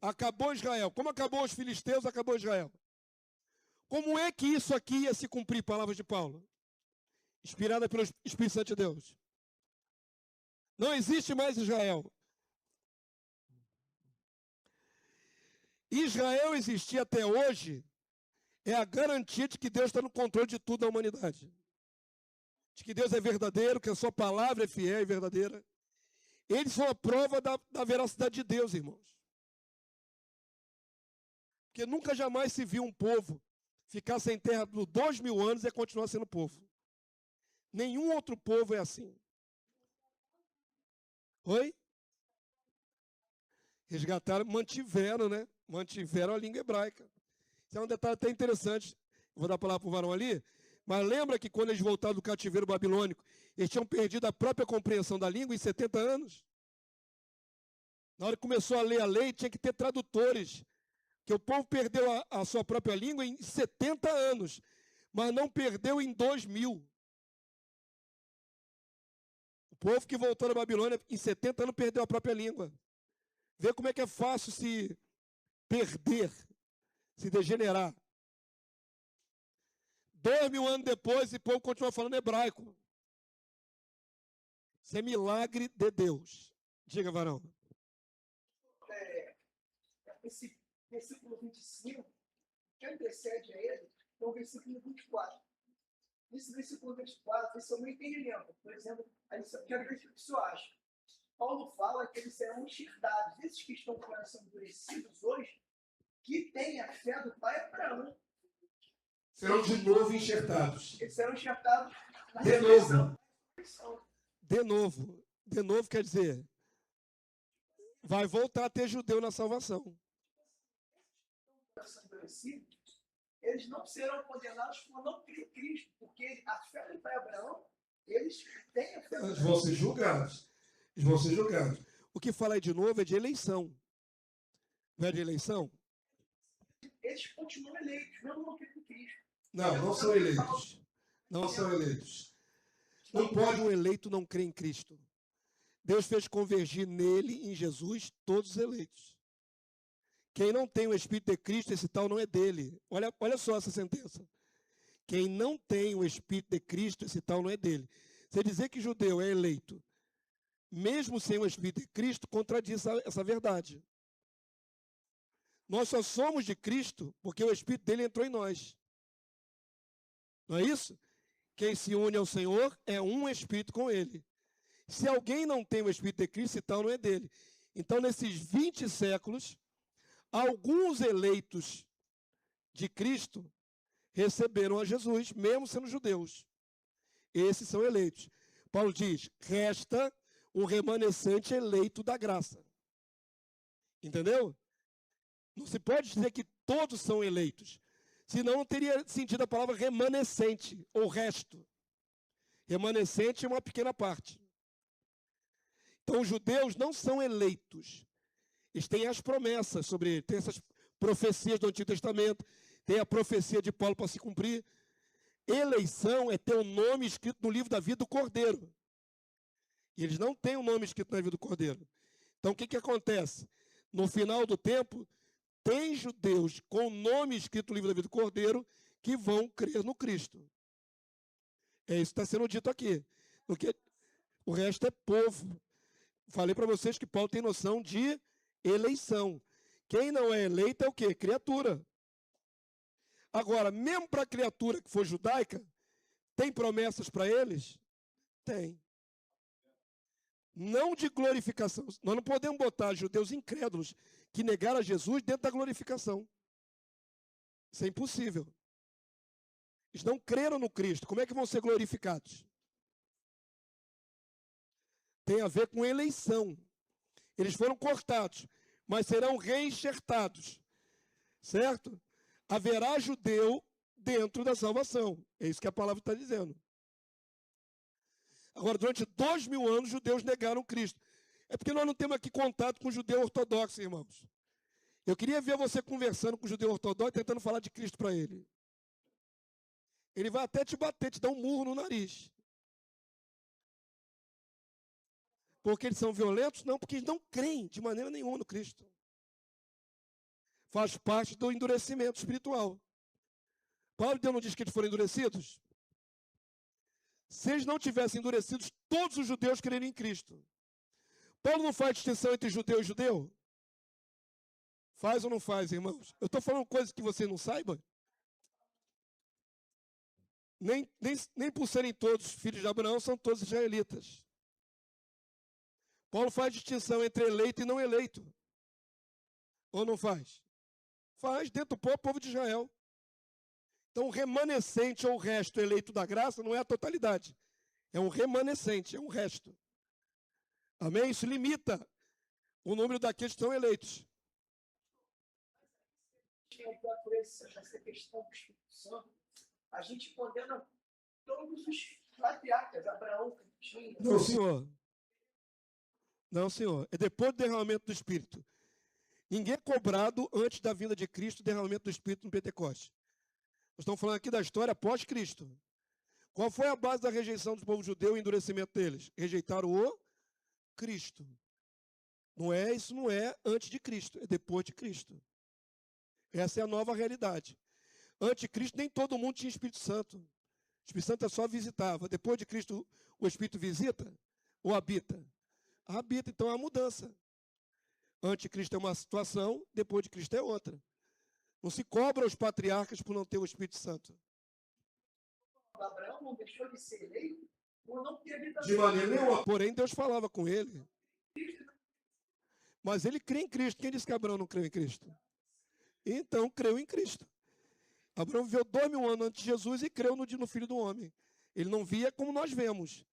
acabou Israel. Como acabou os filisteus, acabou Israel. Como é que isso aqui ia se cumprir, palavras de Paulo? Inspirada pelo Espírito Santo de Deus. Não existe mais Israel. Israel existir até hoje é a garantia de que Deus está no controle de tudo na humanidade. De que Deus é verdadeiro, que a sua palavra é fiel e verdadeira. Eles são a prova da veracidade de Deus, irmãos. Porque nunca jamais se viu um povo ficar sem terra por 2000 anos e continuar sendo povo. Nenhum outro povo é assim. Oi? Resgataram, mantiveram, né? Mantiveram a língua hebraica. Isso é um detalhe até interessante. Vou dar a palavra para o varão ali. Mas lembra que quando eles voltaram do cativeiro babilônico, eles tinham perdido a própria compreensão da língua em 70 anos? Na hora que começou a ler a lei, tinha que ter tradutores. Que o povo perdeu a sua própria língua em 70 anos, mas não perdeu em 2000. O povo que voltou da Babilônia em 70 anos perdeu a própria língua. Vê como é que é fácil se perder, se degenerar. 2000 anos depois, esse povo continua falando hebraico. Isso é milagre de Deus. Diga, varão. Esse versículo 25, que antecede a ele, é o versículo 24. Nesse versículo 24, esse é o meu entendimento. Por exemplo, quero ver o que o senhor acha. Paulo fala que eles serão enxertados. Esses que estão com o coração endurecidos hoje, que têm a fé do pai Abraão. Serão de novo enxertados. Eles serão enxertados na de ressurreição. novo. De novo. De novo quer dizer, vai voltar a ter judeu na salvação. Eles não serão condenados por não crer em Cristo, porque a fé do pai Abraão, eles têm a fé. Eles vão ser julgados. Eles vão ser julgados. O que fala aí de novo é de eleição. Não é de eleição? Eles continuam eleitos, mesmo não crendo em Cristo. Não são eleitos. Não são eleitos. Não pode um eleito não crer em Cristo. Deus fez convergir nele, em Jesus, todos os eleitos. Quem não tem o Espírito de Cristo, esse tal não é dele. Olha só essa sentença. Quem não tem o Espírito de Cristo, esse tal não é dele. Você dizer que judeu é eleito, mesmo sem o Espírito de Cristo, contradiz essa verdade. Nós só somos de Cristo porque o Espírito dele entrou em nós. Não é isso? Quem se une ao Senhor é um Espírito com ele. Se alguém não tem o Espírito de Cristo, esse tal não é dele. Então, nesses 20 séculos, alguns eleitos de Cristo receberam a Jesus, mesmo sendo judeus. Esses são eleitos. Paulo diz, resta o remanescente eleito da graça. Entendeu? Não se pode dizer que todos são eleitos. Senão não teria sentido a palavra remanescente, ou resto. Remanescente é uma pequena parte. Então, os judeus não são eleitos. Eles têm as promessas sobre ele, tem essas profecias do Antigo Testamento, tem a profecia de Paulo para se cumprir. Eleição é ter o nome escrito no livro da vida do Cordeiro. E eles não têm o nome escrito na vida do Cordeiro. Então, o que acontece? No final do tempo, tem judeus com o nome escrito no livro da vida do Cordeiro que vão crer no Cristo. É isso que está sendo dito aqui. Porque o resto é povo. Falei para vocês que Paulo tem noção de eleição. Quem não é eleito é o quê? Criatura. Agora, mesmo para a criatura que for judaica, tem promessas para eles? Tem. Não de glorificação. Nós não podemos botar judeus incrédulos que negaram a Jesus dentro da glorificação. Isso é impossível. Eles não creram no Cristo. Como é que vão ser glorificados? Tem a ver com eleição. Eles foram cortados, mas serão reenxertados. Certo? haverá judeu dentro da salvação. É isso que a palavra está dizendo. Agora, durante 2000 anos, os judeus negaram Cristo. É porque nós não temos aqui contato com o judeu ortodoxo, irmãos. Eu queria ver você conversando com o judeu ortodoxo, tentando falar de Cristo para ele. Ele vai até te bater, te dar um murro no nariz. Porque eles são violentos? Não, porque eles não creem de maneira nenhuma no Cristo. Faz parte do endurecimento espiritual. Paulo de Deus não diz que eles foram endurecidos? Se eles não tivessem endurecidos, todos os judeus creriam em Cristo. Paulo não faz distinção entre judeu e judeu? Faz ou não faz, irmãos? Eu estou falando coisas que você não saiba? Nem por serem todos filhos de Abraão, são todos israelitas. Paulo faz distinção entre eleito e não eleito. Ou não faz? Faz, dentro do povo de Israel. Então, o remanescente ou o resto eleito da graça não é a totalidade. É um remanescente, é um resto. Amém? Isso limita o número daqueles que estão eleitos. Por essa questão do Espírito Santo, a gente condena todos os patriarcas, Abraão, Cristo. Não, senhor. Não, senhor. É depois do derramamento do Espírito. Ninguém é cobrado antes da vinda de Cristo, o derramamento do Espírito no Pentecostes. Nós estamos falando aqui da história pós-Cristo. Qual foi a base da rejeição do povo judeu e o endurecimento deles? Rejeitaram o Cristo. Isso não é antes de Cristo, é depois de Cristo. Essa é a nova realidade. Antes de Cristo, nem todo mundo tinha Espírito Santo. O Espírito Santo só visitava. Depois de Cristo, o Espírito visita ou habita? Habita, então é uma mudança. Antes de Cristo é uma situação, depois de Cristo é outra. Não se cobra os patriarcas por não ter o Espírito Santo. Abraão não deixou de ser eleito por não ter vida. De maneira nenhuma. Porém, Deus falava com ele. Mas ele crê em Cristo. Quem disse que Abraão não creu em Cristo? Então, creu em Cristo. Abraão viveu 2000 anos antes de Jesus e creu no Filho do Homem. Ele não via como nós vemos.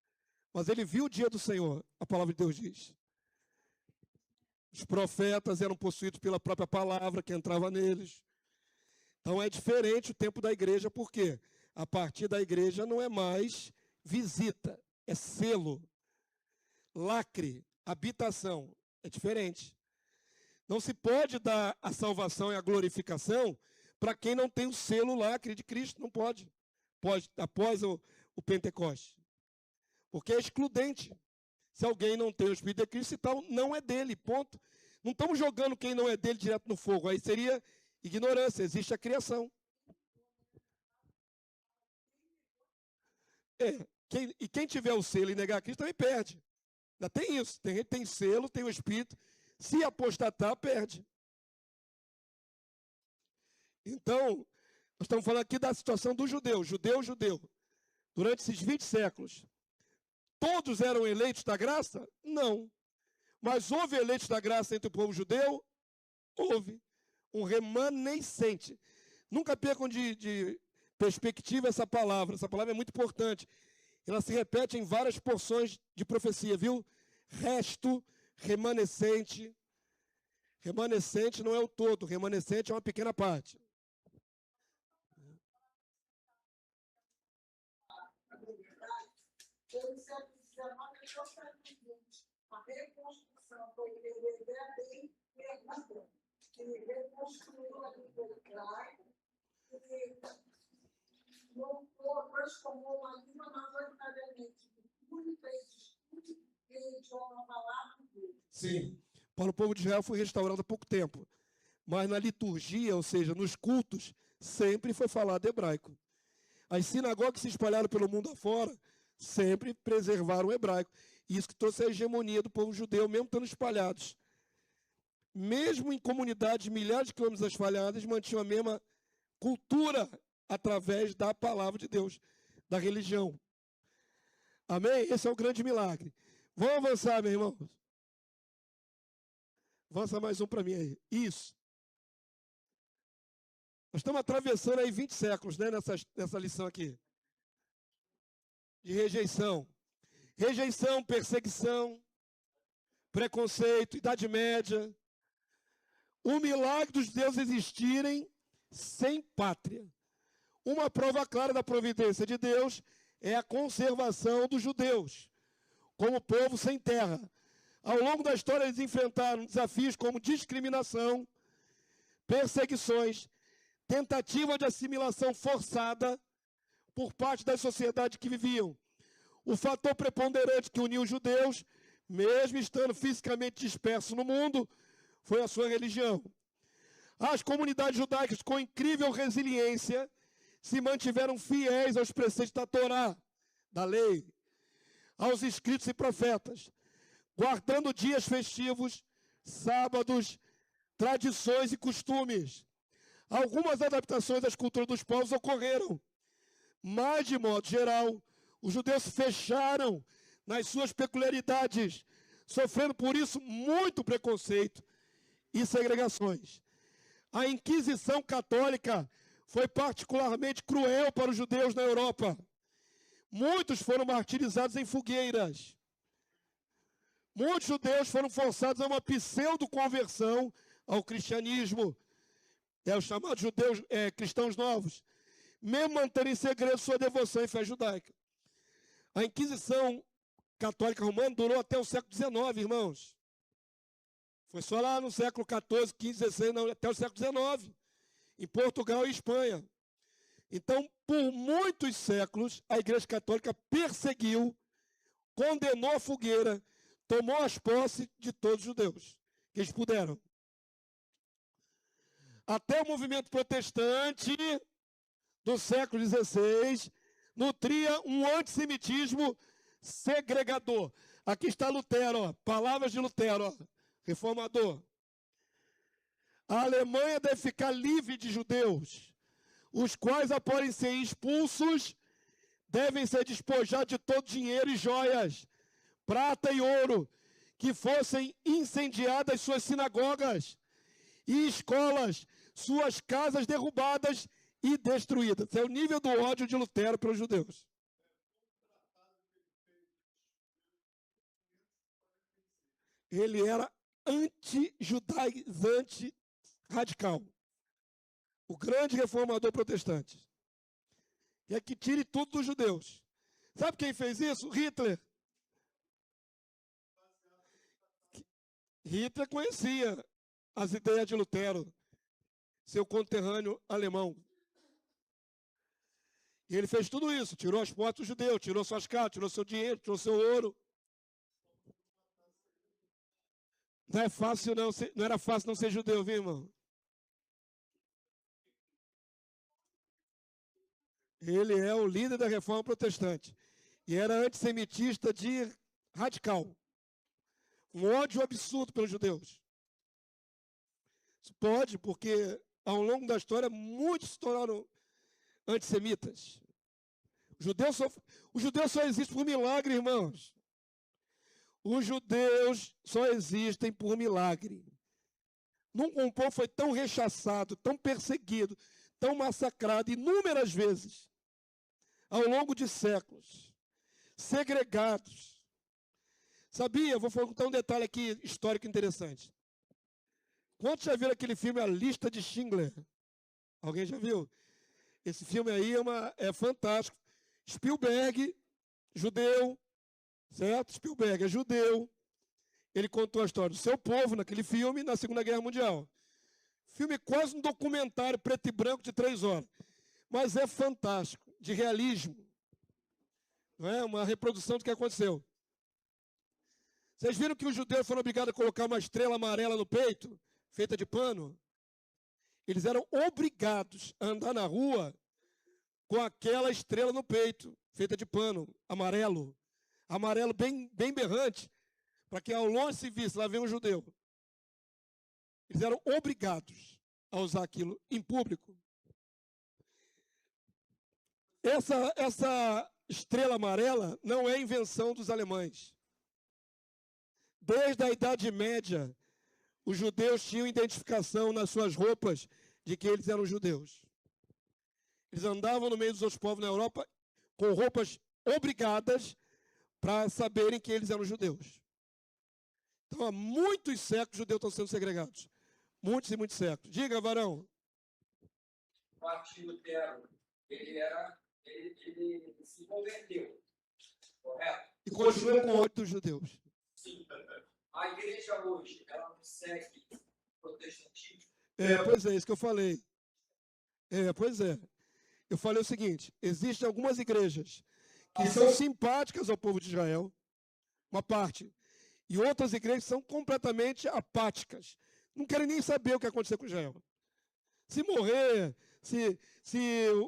Mas ele viu o dia do Senhor. A palavra de Deus diz. Os profetas eram possuídos pela própria palavra que entrava neles. Então é diferente o tempo da igreja, porque a partir da igreja não é mais visita, é selo, lacre, habitação. É diferente. Não se pode dar a salvação e a glorificação para quem não tem o selo lacre de Cristo. Não pode. Pode após o Pentecoste. Porque é excludente. Se alguém não tem o Espírito de Cristo, então não é dele, ponto. Não estamos jogando quem não é dele direto no fogo. Aí seria ignorância, existe a criação. E quem tiver o selo e negar Cristo também perde. Ainda tem isso. Tem gente que tem selo, tem o Espírito. Se apostatar, perde. Então, nós estamos falando aqui da situação do judeu. Judeu. Durante esses 20 séculos. Todos eram eleitos da graça? Não. Mas houve eleitos da graça entre o povo judeu? Houve. Um remanescente. Nunca percam de perspectiva essa palavra. Essa palavra é muito importante. Ela se repete em várias porções de profecia, viu? Resto, remanescente. Remanescente não é o todo. Remanescente é uma pequena parte. A reconstrução foi bem pegada, que reconstruiu a liberdade, que não transformou a língua majoritariamente de idioma palavra de Deus. Sim. Para o povo de Israel foi restaurado há pouco tempo. Mas na liturgia, ou seja, nos cultos, sempre foi falado hebraico. As sinagogas que se espalharam pelo mundo afora sempre preservaram o hebraico. Isso que trouxe a hegemonia do povo judeu, mesmo estando espalhados. Mesmo em comunidades milhares de quilômetros espalhadas, mantinham a mesma cultura através da palavra de Deus, da religião. Amém? Esse é o grande milagre. Vamos avançar, meus irmãos. Avança mais um para mim aí. Isso. Nós estamos atravessando aí 20 séculos, né, nessa lição aqui. De rejeição. Rejeição, perseguição, preconceito, Idade Média. O milagre dos deuses existirem sem pátria. Uma prova clara da providência de Deus é a conservação dos judeus como povo sem terra. Ao longo da história, eles enfrentaram desafios como discriminação, perseguições, tentativa de assimilação forçada por parte da sociedade que viviam. O fator preponderante que uniu os judeus, mesmo estando fisicamente dispersos no mundo, foi a sua religião. As comunidades judaicas, com incrível resiliência, se mantiveram fiéis aos preceitos da Torá, da lei, aos escritos e profetas, guardando dias festivos, sábados, tradições e costumes. Algumas adaptações às culturas dos povos ocorreram, mas, de modo geral, os judeus se fecharam nas suas peculiaridades, sofrendo por isso muito preconceito e segregações. A Inquisição Católica foi particularmente cruel para os judeus na Europa. Muitos foram martirizados em fogueiras. Muitos judeus foram forçados a uma pseudo-conversão ao cristianismo. É os chamados judeus cristãos novos. Mesmo mantendo em segredo sua devoção e fé judaica. A Inquisição Católica Romana durou até o século XIX, irmãos. Foi só lá no século XIV, XV, XVI, não, até o século XIX. Em Portugal e Espanha. Então, por muitos séculos, a Igreja Católica perseguiu, condenou a fogueira, tomou as posses de todos os judeus, que eles puderam. Até o movimento protestante do século XVI nutria um antissemitismo segregador. Aqui está Lutero, ó, palavras de Lutero, ó, reformador. A Alemanha deve ficar livre de judeus, os quais, após serem expulsos, devem ser despojados de todo dinheiro e joias, prata e ouro, que fossem incendiadas suas sinagogas e escolas, suas casas derrubadas e destruídas. Esse é o nível do ódio de Lutero para os judeus. Ele era anti-judaizante radical. O grande reformador protestante. E é que tire tudo dos judeus. Sabe quem fez isso? Hitler. Hitler conhecia as ideias de Lutero, seu conterrâneo alemão. E ele fez tudo isso, tirou as portas dos judeus, tirou suas casas, tirou seu dinheiro, tirou seu ouro. Não é fácil não, não era fácil não ser judeu, viu, irmão? Ele é o líder da reforma protestante. E era antissemitista de radical. Um ódio absurdo pelos judeus. Isso pode, porque ao longo da história muitos se tornaram antissemitas. Os judeus só existem por milagre, irmãos. Os judeus só existem por milagre. Nunca um povo foi tão rechaçado, tão perseguido, tão massacrado inúmeras vezes, ao longo de séculos, segregados. Sabia? Vou contar um detalhe aqui histórico interessante. Quantos já viram aquele filme A Lista de Schindler? Alguém já viu? Esse filme aí é fantástico. Spielberg, judeu, certo? Spielberg é judeu. Ele contou a história do seu povo naquele filme na Segunda Guerra Mundial. Filme quase um documentário preto e branco de 3 horas. Mas é fantástico, de realismo. Não é? Uma reprodução do que aconteceu. Vocês viram que os judeus foram obrigados a colocar uma estrela amarela no peito, feita de pano? Eles eram obrigados a andar na rua com aquela estrela no peito, feita de pano, amarelo. Amarelo bem berrante, para que ao longe se visse, lá vem um judeu. Eles eram obrigados a usar aquilo em público. Essa estrela amarela não é invenção dos alemães. Desde a Idade Média, os judeus tinham identificação nas suas roupas de que eles eram judeus. Eles andavam no meio dos outros povos na Europa com roupas obrigadas para saberem que eles eram judeus. Então, há muitos séculos os judeus estão sendo segregados. Muitos e muitos séculos. Diga, varão. Martim Lutero, ele se converteu, correto? E continua com ódio dos judeus. Sim. A igreja hoje, ela não segue o protestantismo? Pois é, isso que eu falei. Pois é. Eu falei o seguinte, existem algumas igrejas que são simpáticas ao povo de Israel, uma parte, e outras igrejas são completamente apáticas. Não querem nem saber o que aconteceu com Israel. Se morrer, se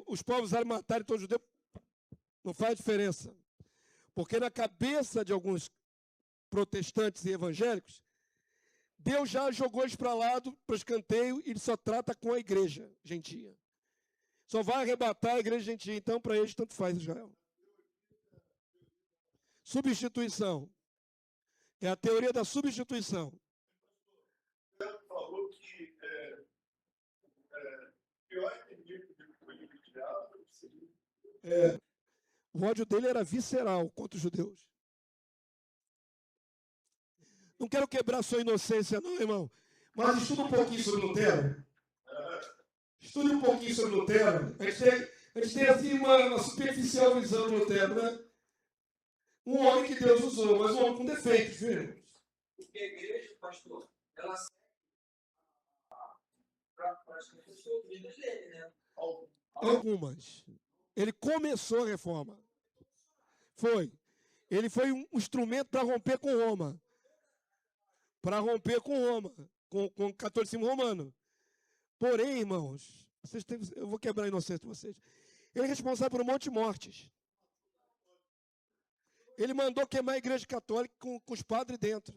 os povos árabes matarem todos os judeus, não faz diferença. Porque na cabeça de alguns protestantes e evangélicos, Deus já jogou eles para lá, para o escanteio, e ele só trata com a igreja gentia. Só vai arrebatar a igreja gentia. Então, para eles, tanto faz Israel. Substituição. É a teoria da substituição. Ele falou que pior inimigo do diabo seria. O ódio dele era visceral contra os judeus. Não quero quebrar sua inocência, não, irmão. Mas estuda um pouquinho sobre Lutero. Estude um pouquinho sobre Lutero. A gente tem assim uma superficial visão de Lutero, né? Um homem que Deus usou, mas um homem com defeitos, viu? Porque a igreja, pastor, ela serve para as doutrinas dele, né? Algumas. Ele começou a reforma. Foi. Ele foi um instrumento para romper com Roma. Para romper com Roma, com o catolicismo romano. Porém, irmãos, eu vou quebrar a inocência de vocês. Ele é responsável por um monte de mortes. Ele mandou queimar a igreja católica com os padres dentro.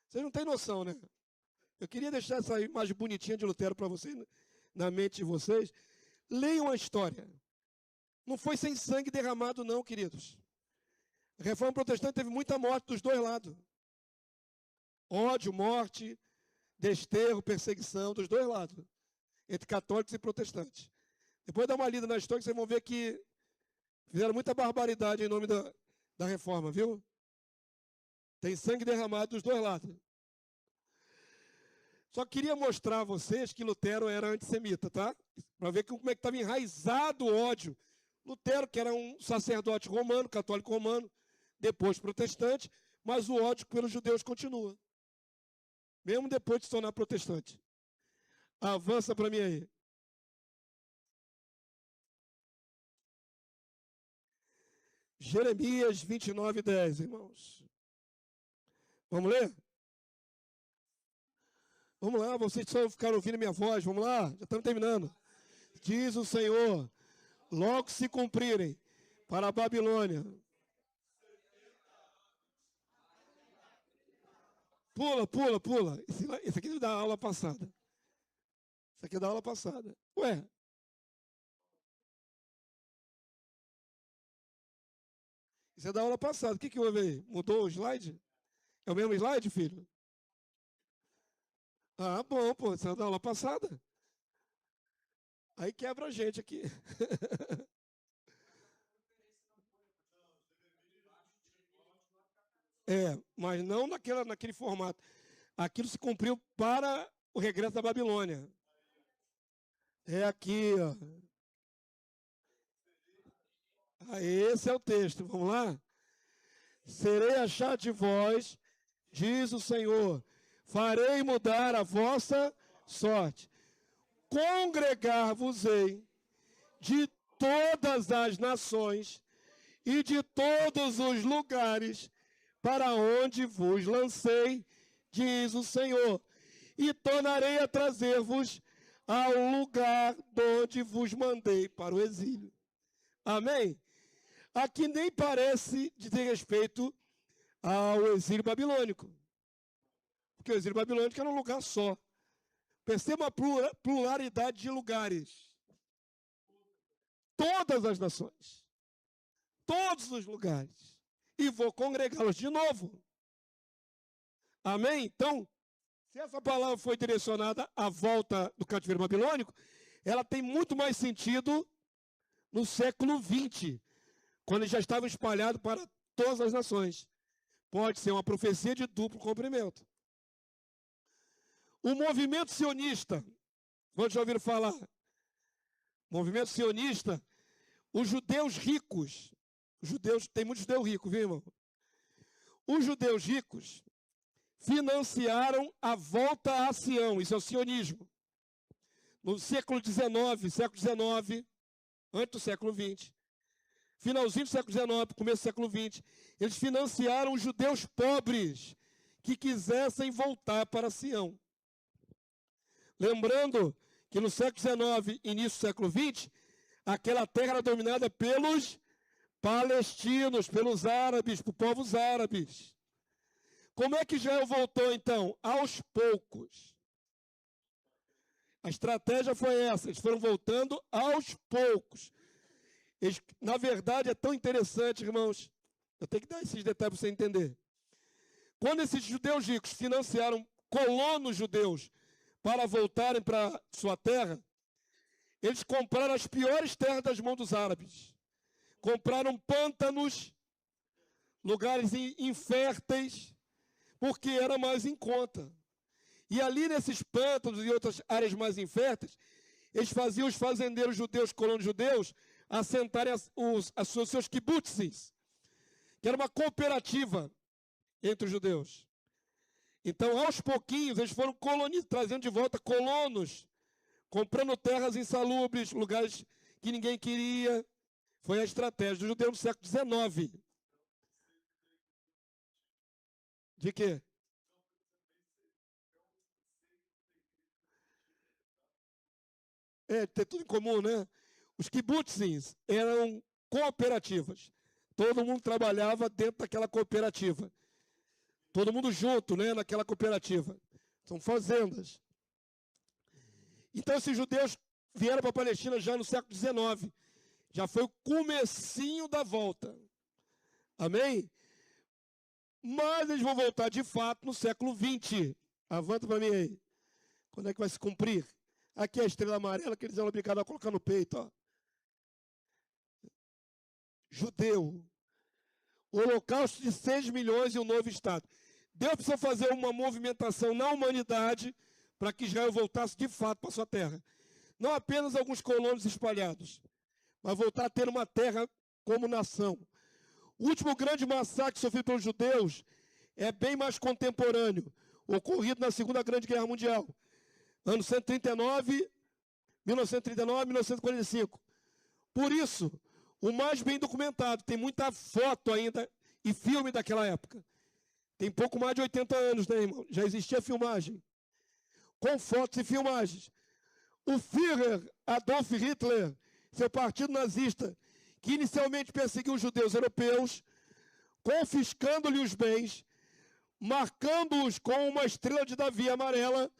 Vocês não têm noção, né? Eu queria deixar essa imagem bonitinha de Lutero para vocês, na mente de vocês. Leiam a história. Não foi sem sangue derramado, não, queridos. A reforma protestante teve muita morte dos dois lados. Ódio, morte, desterro, perseguição, dos dois lados. Entre católicos e protestantes. Depois dá uma lida na história que vocês vão ver que fizeram muita barbaridade em nome da reforma, viu? Tem sangue derramado dos dois lados. Só queria mostrar a vocês que Lutero era antissemita, tá? Para ver como é que estava enraizado o ódio. Lutero, que era um sacerdote romano, católico romano, depois protestante, mas o ódio pelos judeus continua. Mesmo depois de se tornar protestante. Avança para mim aí. Jeremias 29:10, irmãos. Vamos ler? Vamos lá, vocês só ficaram ouvindo minha voz, vamos lá, já estamos terminando. Diz o Senhor, logo se cumprirem para a Babilônia. Pula. Esse aqui é da aula passada. Isso aqui é da aula passada. Ué. Isso é da aula passada. O que houve aí? Mudou o slide? É o mesmo slide, filho? Ah, bom, pô. Isso é da aula passada. Aí quebra a gente aqui. Mas não naquele formato. Aquilo se cumpriu para o regresso da Babilônia. É aqui, ó. Esse é o texto. Vamos lá? Serei achado de vós, diz o Senhor. Farei mudar a vossa sorte. Congregar-vos-ei de todas as nações e de todos os lugares para onde vos lancei, diz o Senhor, e tornarei a trazer-vos ao lugar de onde vos mandei para o exílio. Amém? Aqui nem parece dizer respeito ao exílio babilônico. Porque o exílio babilônico era um lugar só. Perceba a pluralidade de lugares. Todas as nações. Todos os lugares. E vou congregá-los de novo. Amém? Então, se essa palavra foi direcionada à volta do cativeiro babilônico, ela tem muito mais sentido no século XX, quando ele já estava espalhado para todas as nações. Pode ser uma profecia de duplo cumprimento. O movimento sionista Quantos já ouviram falar? Movimento sionista, os judeus ricos, tem muitos judeus ricos, viu, irmão? Os judeus ricos financiaram a volta a Sião, isso é o sionismo. No século XIX, antes do século XX, finalzinho do século XIX, começo do século XX, eles financiaram os judeus pobres que quisessem voltar para Sião. Lembrando que no século XIX, início do século XX, aquela terra era dominada pelos palestinos, pelos árabes, por povos árabes. Como é que Israel voltou, então? Aos poucos. A estratégia foi essa, eles foram voltando aos poucos. Na verdade, é tão interessante, irmãos, eu tenho que dar esses detalhes para você entender. Quando esses judeus ricos financiaram colonos judeus para voltarem para sua terra, eles compraram as piores terras das mãos dos árabes. Compraram pântanos, lugares inférteis, porque era mais em conta. E ali nesses pântanos e outras áreas mais inférteis, eles faziam os fazendeiros judeus, colonos judeus, assentarem os seus kibbutzes, que era uma cooperativa entre os judeus. Então, aos pouquinhos, eles foram trazendo de volta colonos, comprando terras insalubres, lugares que ninguém queria. Foi a estratégia do judeu no século XIX. De quê? Tem tudo em comum, né? Os kibbutzim eram cooperativas. Todo mundo trabalhava dentro daquela cooperativa. Todo mundo junto, né, naquela cooperativa. São fazendas. Então, esses judeus vieram para a Palestina já no século XIX. Já foi o comecinho da volta. Amém? Mas eles vão voltar de fato no século XX. Avanta para mim aí. Quando é que vai se cumprir? Aqui é a estrela amarela que eles eram obrigados a colocar no peito. Ó. Judeu. O holocausto de 6 milhões e o novo Estado. Deus precisa fazer uma movimentação na humanidade para que Israel voltasse de fato para sua terra. Não apenas alguns colonos espalhados, mas voltar a ter uma terra como nação. O último grande massacre sofrido pelos judeus é bem mais contemporâneo, ocorrido na Segunda Grande Guerra Mundial. Anos 1939, 1945. Por isso, o mais bem documentado, tem muita foto ainda e filme daquela época. Tem pouco mais de 80 anos, né, irmão? Já existia filmagem. Com fotos e filmagens. O Führer Adolf Hitler, seu partido nazista, que inicialmente perseguiu os judeus europeus, confiscando-lhe os bens, marcando-os com uma estrela de Davi amarela,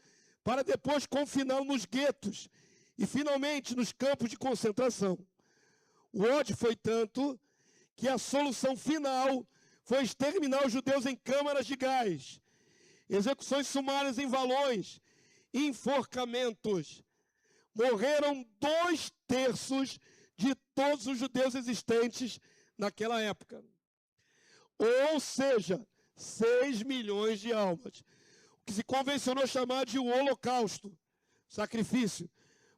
para depois confiná-los nos guetos e, finalmente, nos campos de concentração. O ódio foi tanto que a solução final foi exterminar os judeus em câmaras de gás, execuções sumárias em valões, enforcamentos. Morreram 2/3 de todos os judeus existentes naquela época. Ou seja, 6 milhões de almas. O que se convencionou chamar de o holocausto, sacrifício.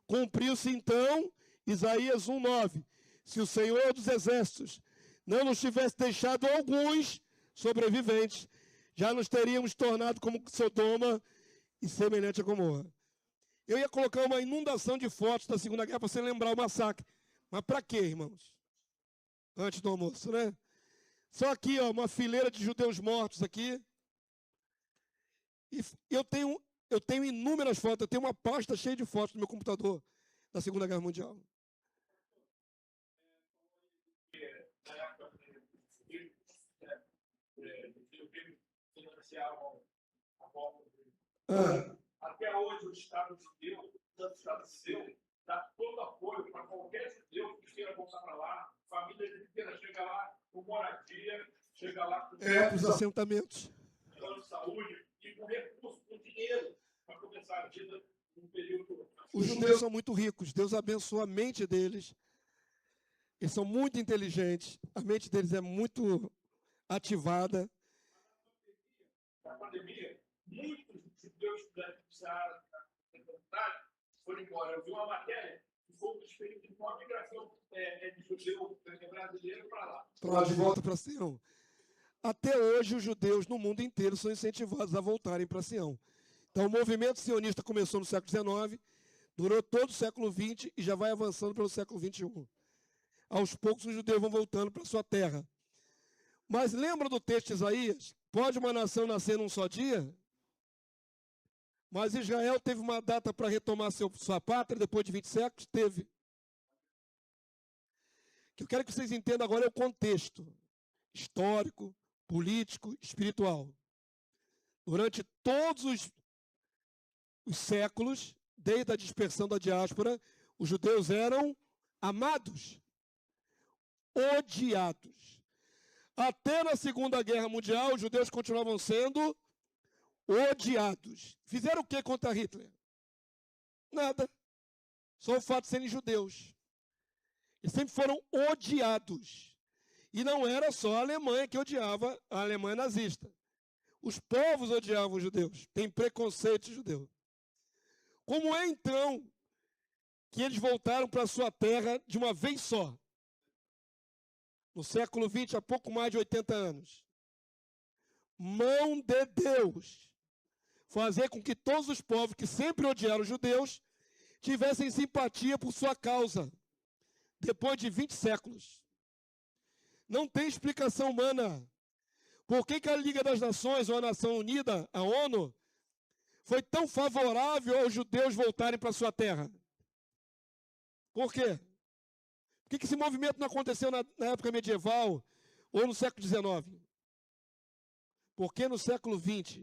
Cumpriu-se então Isaías 1:9. Se o Senhor dos Exércitos não nos tivesse deixado alguns sobreviventes, já nos teríamos tornado como Sodoma e semelhante a Gomorra. Eu ia colocar uma inundação de fotos da Segunda Guerra para você lembrar o massacre. Mas para quê, irmãos? Antes do almoço, né? Só aqui, ó, uma fileira de judeus mortos aqui. E eu tenho inúmeras fotos. Eu tenho uma pasta cheia de fotos no meu computador da Segunda Guerra Mundial. Até hoje o Estado judeu, tanto o Estado judeu, dá todo apoio para qualquer judeu que queira voltar para lá, família inteira chega lá com moradia, chega lá com para os assentamentos, plano de saúde e com recursos, com dinheiro para começar a vida num período. Os judeus são muito ricos, Deus abençoa a mente deles. Eles são muito inteligentes, a mente deles é muito ativada. Na pandemia, muitos judeus da comunidade foram embora. Eu vi uma matéria que foi um respeito de uma migração de judeu brasileiro para lá. Para lá de volta para Sião. Até hoje, os judeus no mundo inteiro são incentivados a voltarem para Sião. Então, o movimento sionista começou no século XIX, durou todo o século XX e já vai avançando pelo século XXI. Aos poucos, os judeus vão voltando para sua terra. Mas lembra do texto de Isaías? Pode uma nação nascer num só dia? Mas Israel teve uma data para retomar sua pátria depois de 20 séculos? Teve. O que eu quero que vocês entendam agora é o contexto histórico, político, espiritual. Durante todos os séculos, desde a dispersão da diáspora, os judeus eram amados, odiados. Até na Segunda Guerra Mundial, os judeus continuavam sendo odiados. Fizeram o que contra Hitler? Nada. Só o fato de serem judeus. Eles sempre foram odiados. E não era só a Alemanha que odiava a Alemanha nazista. Os povos odiavam os judeus. Tem preconceito judeu. Como é, então, que eles voltaram para a sua terra de uma vez só? No século XX, há pouco mais de 80 anos. Mão de Deus. Fazer com que todos os povos que sempre odiaram os judeus tivessem simpatia por sua causa. Depois de 20 séculos. Não tem explicação humana. Por que a Liga das Nações, ou a Nação Unida, a ONU, foi tão favorável aos judeus voltarem para sua terra? Por quê? Por que esse movimento não aconteceu na época medieval ou no século XIX? Porque no século XX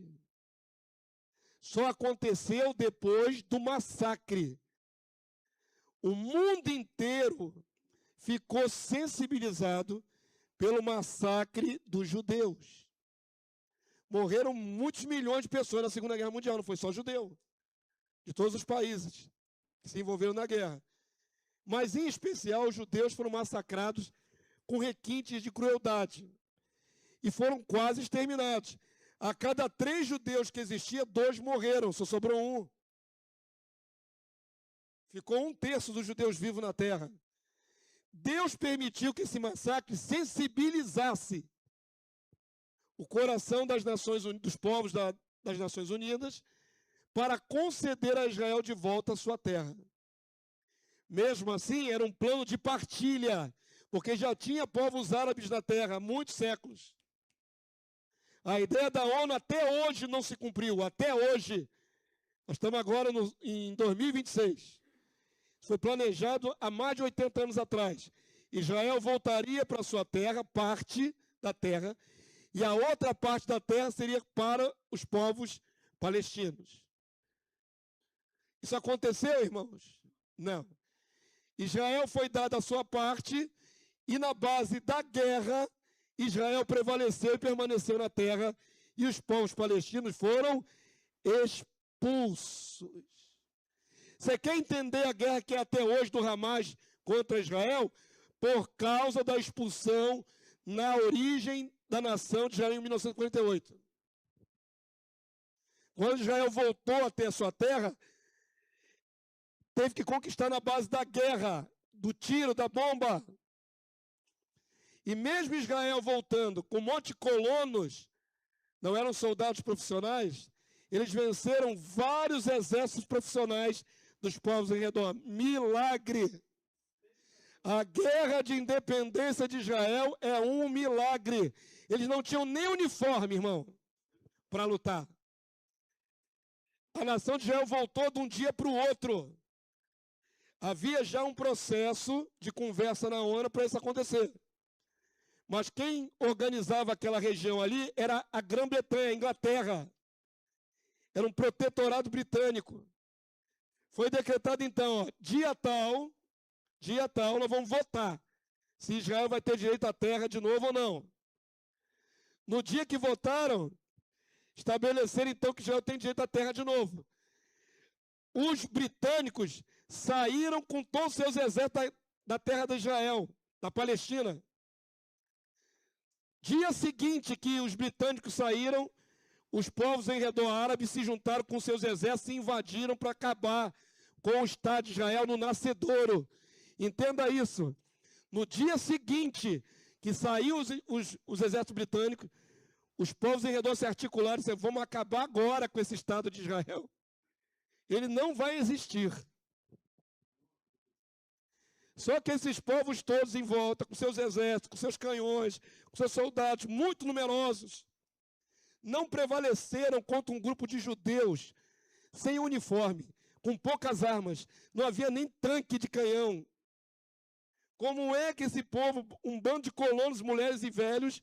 só aconteceu depois do massacre. O mundo inteiro ficou sensibilizado pelo massacre dos judeus. Morreram muitos milhões de pessoas na Segunda Guerra Mundial, não foi só judeu, de todos os países que se envolveram na guerra. Mas, em especial, os judeus foram massacrados com requintes de crueldade. E foram quase exterminados. A cada 3 judeus que existia, 2 morreram, só sobrou 1. Ficou 1/3 dos judeus vivos na terra. Deus permitiu que esse massacre sensibilizasse o coração das nações, dos povos das Nações Unidas para conceder a Israel de volta a sua terra. Mesmo assim, era um plano de partilha, porque já tinha povos árabes na terra há muitos séculos. A ideia da ONU até hoje não se cumpriu, até hoje. Nós estamos agora em 2026. Foi planejado há mais de 80 anos atrás. Israel voltaria para sua terra, parte da terra, e a outra parte da terra seria para os povos palestinos. Isso aconteceu, irmãos? Não. Israel foi dada a sua parte, e na base da guerra, Israel prevaleceu e permaneceu na terra, e os povos palestinos foram expulsos. Você quer entender a guerra que é até hoje do Hamas contra Israel? Por causa da expulsão na origem da nação de Israel em 1948. Quando Israel voltou a ter a sua terra, teve que conquistar na base da guerra, do tiro, da bomba. E mesmo Israel voltando com um monte de colonos, não eram soldados profissionais, eles venceram vários exércitos profissionais dos povos em redor. Milagre! A guerra de independência de Israel é um milagre. Eles não tinham nem uniforme, irmão, para lutar. A nação de Israel voltou de um dia para o outro. Havia já um processo de conversa na ONU para isso acontecer. Mas quem organizava aquela região ali era a Grã-Bretanha, a Inglaterra. Era um protetorado britânico. Foi decretado então, dia tal, nós vamos votar se Israel vai ter direito à terra de novo ou não. No dia que votaram, estabeleceram então que Israel tem direito à terra de novo. Os britânicos saíram com todos os seus exércitos da terra de Israel, da Palestina. Dia seguinte que os britânicos saíram, os povos em redor árabe se juntaram com seus exércitos e invadiram para acabar com o Estado de Israel no nascedouro. Entenda isso. No dia seguinte que saiu os exércitos britânicos, os povos em redor se articularam e disseram, vamos acabar agora com esse Estado de Israel. Ele não vai existir. Só que esses povos todos em volta, com seus exércitos, com seus canhões, com seus soldados muito numerosos, não prevaleceram contra um grupo de judeus sem uniforme, com poucas armas. Não havia nem tanque de canhão. Como é que esse povo, um bando de colonos, mulheres e velhos,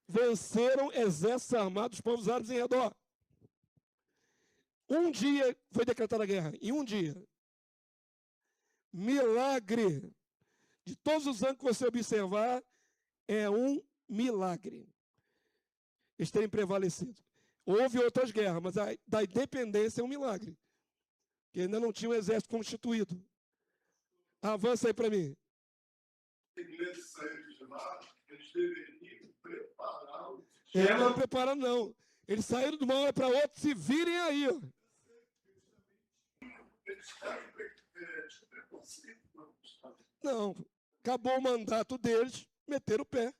venceram exércitos armados dos povos árabes em redor? Um dia foi decretada a guerra, em um dia. Milagre. De todos os anos que você observar, é um milagre. Eles terem prevalecido. Houve outras guerras, mas a da independência é um milagre. Porque ainda não tinha um exército constituído. Avança aí para mim. A igreja saiu de lá, eles deveriam preparar o Não prepararam, não. Eles saíram de uma hora para outra, se virem aí. Ó. Não, acabou o mandato deles, meteram o pé.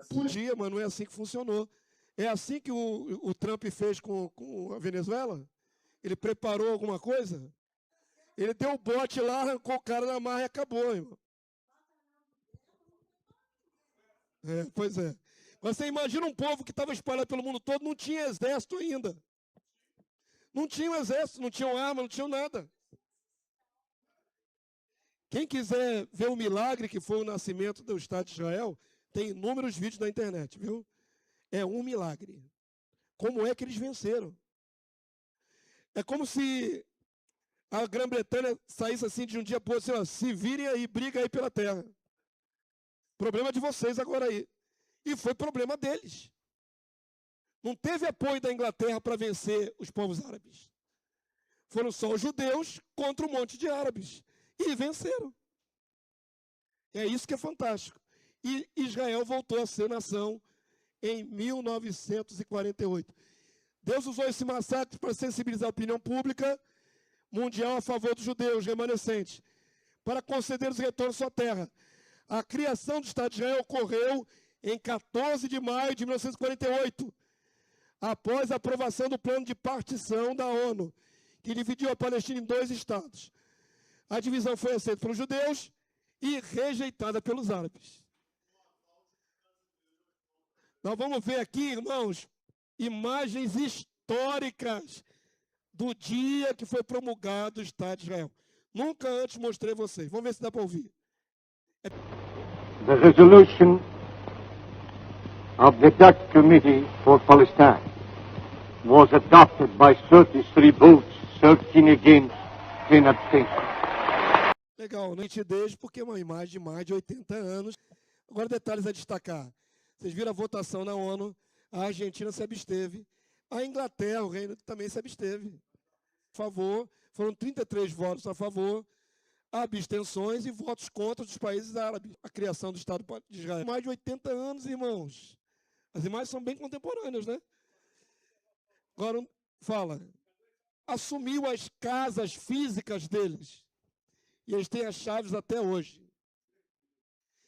Podia, mas não é assim que funcionou. É assim que o Trump fez com a Venezuela? Ele preparou alguma coisa? Ele deu o bote lá, arrancou o cara na marra e acabou, irmão. Pois é. Você imagina um povo que estava espalhado pelo mundo todo, não tinha exército ainda. Não tinham exército, não tinham arma, não tinham nada. Quem quiser ver o milagre que foi o nascimento do Estado de Israel, tem inúmeros vídeos na internet, viu? É um milagre. Como é que eles venceram? É como se a Grã-Bretanha saísse assim de um dia para o outro, assim, ó, se virem aí, briga aí pela terra. Problema de vocês agora aí. E foi problema deles. Não teve apoio da Inglaterra para vencer os povos árabes. Foram só os judeus contra um monte de árabes. E venceram. É isso que é fantástico. E Israel voltou a ser nação em 1948. Deus usou esse massacre para sensibilizar a opinião pública mundial a favor dos judeus remanescentes, para conceder os retornos à sua terra. A criação do Estado de Israel ocorreu em 14 de maio de 1948, após a aprovação do plano de partição da ONU, que dividiu a Palestina em 2 estados. A divisão foi aceita pelos judeus e rejeitada pelos árabes. Nós vamos ver aqui, irmãos, imagens históricas do dia que foi promulgado o Estado de Israel. Nunca antes mostrei a vocês. Vamos ver se dá para ouvir. The resolution of the Dutch Committee for Palestine was adopted by 33 votes, 13 against, 10 abstentions. Legal, nitidez, porque é uma imagem de mais de 80 anos. Agora, detalhes a destacar. Vocês viram a votação na ONU, a Argentina se absteve, a Inglaterra, o Reino também se absteve. A favor, foram 33 votos a favor, abstenções e votos contra dos países árabes. A criação do Estado de Israel. Mais de 80 anos, irmãos. As imagens são bem contemporâneas, né? Agora, fala. Assumiu as casas físicas deles. E eles têm as chaves até hoje.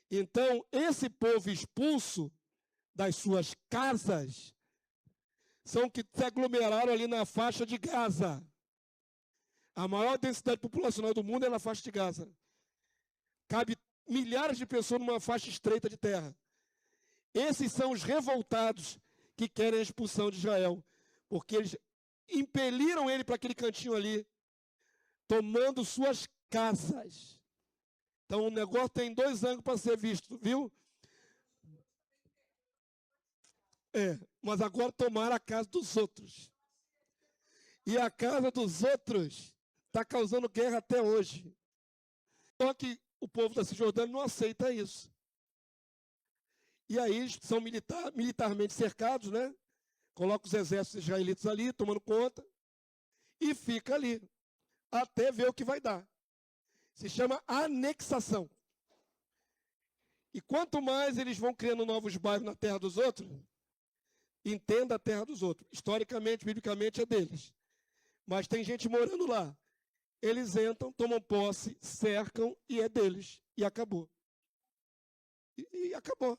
Então, esse povo expulso das suas casas são que se aglomeraram ali na faixa de Gaza. A maior densidade populacional do mundo é na faixa de Gaza. Cabe milhares de pessoas numa faixa estreita de terra. Esses são os revoltados que querem a expulsão de Israel, porque eles impeliram ele para aquele cantinho ali, tomando suas casas. Então o negócio tem 2 ângulos para ser visto, viu? Mas agora tomaram a casa dos outros. E a casa dos outros está causando guerra até hoje. Só que o povo da Cisjordânia não aceita isso. E aí são militarmente cercados, né? Coloca os exércitos israelitas ali, tomando conta, e fica ali, até ver o que vai dar. Se chama anexação. E quanto mais eles vão criando novos bairros na terra dos outros, entenda a terra dos outros. Historicamente, biblicamente, é deles. Mas tem gente morando lá. Eles entram, tomam posse, cercam e é deles. E acabou. E acabou.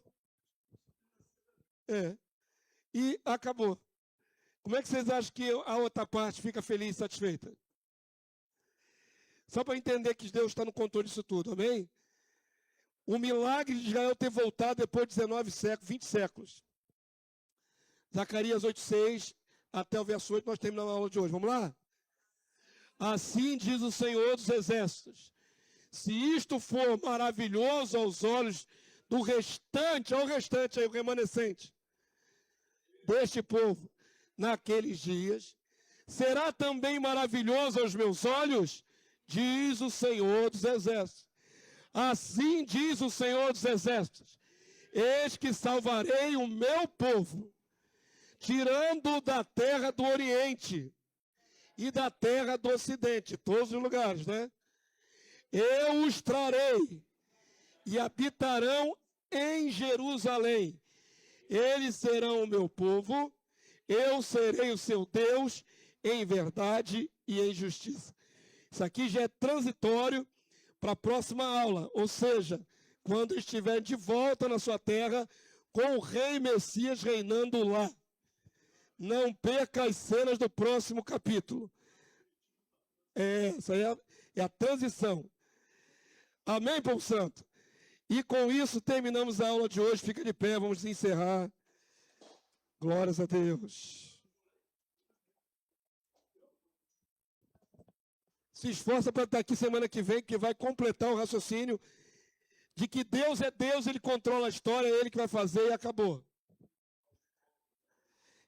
E acabou. Como é que vocês acham que a outra parte fica feliz e satisfeita? Só para entender que Deus está no controle disso tudo, amém? O milagre de Israel ter voltado depois de 19 séculos, 20 séculos. Zacarias 8,6 até o verso 8, nós terminamos a aula de hoje. Vamos lá? Assim diz o Senhor dos Exércitos: se isto for maravilhoso aos olhos do restante, ao restante aí, o remanescente deste povo, naqueles dias, será também maravilhoso aos meus olhos, diz o Senhor dos Exércitos. Assim diz o Senhor dos Exércitos: eis que salvarei o meu povo, tirando da terra do Oriente e da terra do Ocidente, todos os lugares, né? Eu os trarei e habitarão em Jerusalém. Eles serão o meu povo, eu serei o seu Deus em verdade e em justiça. Isso aqui já é transitório para a próxima aula, ou seja, quando estiver de volta na sua terra, com o rei Messias reinando lá. Não perca as cenas do próximo capítulo. Isso aí é a transição. Amém, povo santo? E com isso terminamos a aula de hoje. Fica de pé, vamos encerrar. Glórias a Deus. Se esforça para estar aqui semana que vem, que vai completar o raciocínio de que Deus é Deus, Ele controla a história, é Ele que vai fazer e acabou.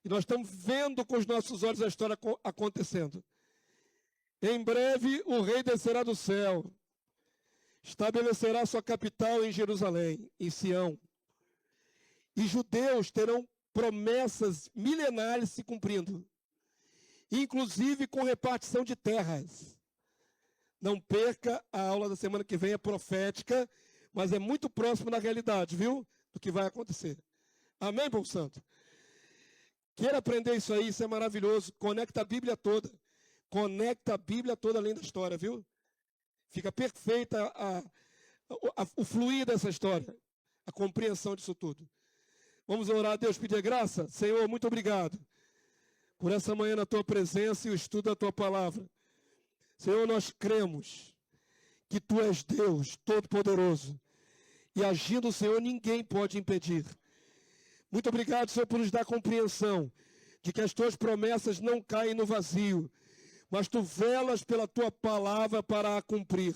E nós estamos vendo com os nossos olhos a história acontecendo. Em breve o rei descerá do céu, estabelecerá sua capital em Jerusalém, em Sião. E judeus terão promessas milenares se cumprindo, inclusive com repartição de terras. Não perca a aula da semana que vem, é profética, mas é muito próximo da realidade, viu? Do que vai acontecer. Amém, povo santo? Queira aprender isso aí, isso é maravilhoso. Conecta a Bíblia toda. Conecta a Bíblia toda além da história, viu? Fica perfeita o fluir dessa história, a compreensão disso tudo. Vamos orar a Deus, pedir graça? Senhor, muito obrigado por essa manhã na Tua presença e o estudo da Tua palavra. Senhor, nós cremos que Tu és Deus Todo-Poderoso e agindo, Senhor, ninguém pode impedir. Muito obrigado, Senhor, por nos dar compreensão de que as Tuas promessas não caem no vazio, mas Tu velas pela Tua palavra para a cumprir.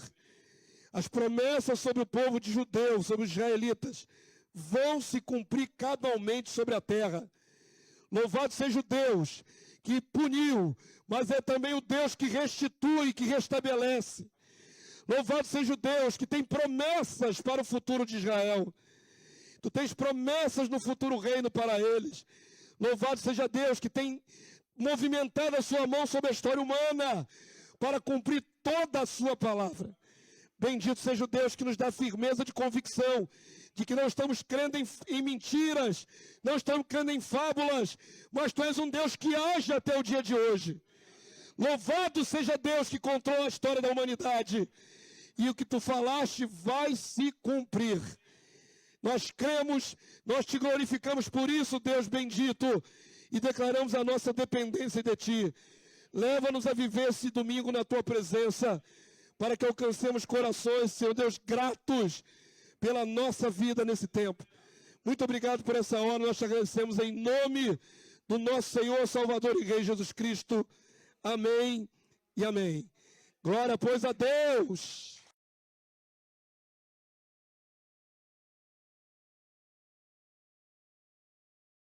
As promessas sobre o povo de Judeu, sobre os israelitas, vão se cumprir cabalmente sobre a terra. Louvado seja o Deus que puniu, mas é também o Deus que restitui, que restabelece. Louvado seja o Deus que tem promessas para o futuro de Israel. Tu tens promessas no futuro reino para eles. Louvado seja Deus que tem movimentado a sua mão sobre a história humana para cumprir toda a sua palavra. Bendito seja o Deus que nos dá firmeza de convicção de que não estamos crendo em mentiras, não estamos crendo em fábulas, mas Tu és um Deus que age até o dia de hoje. Louvado seja Deus que controla a história da humanidade. E o que Tu falaste vai se cumprir. Nós cremos, nós Te glorificamos por isso, Deus bendito, e declaramos a nossa dependência de Ti. Leva-nos a viver esse domingo na Tua presença, para que alcancemos corações, Senhor Deus, gratos pela nossa vida nesse tempo. Muito obrigado por essa hora, nós te agradecemos em nome do nosso Senhor, Salvador e Rei Jesus Cristo. Amém e amém. Glória, pois, a Deus.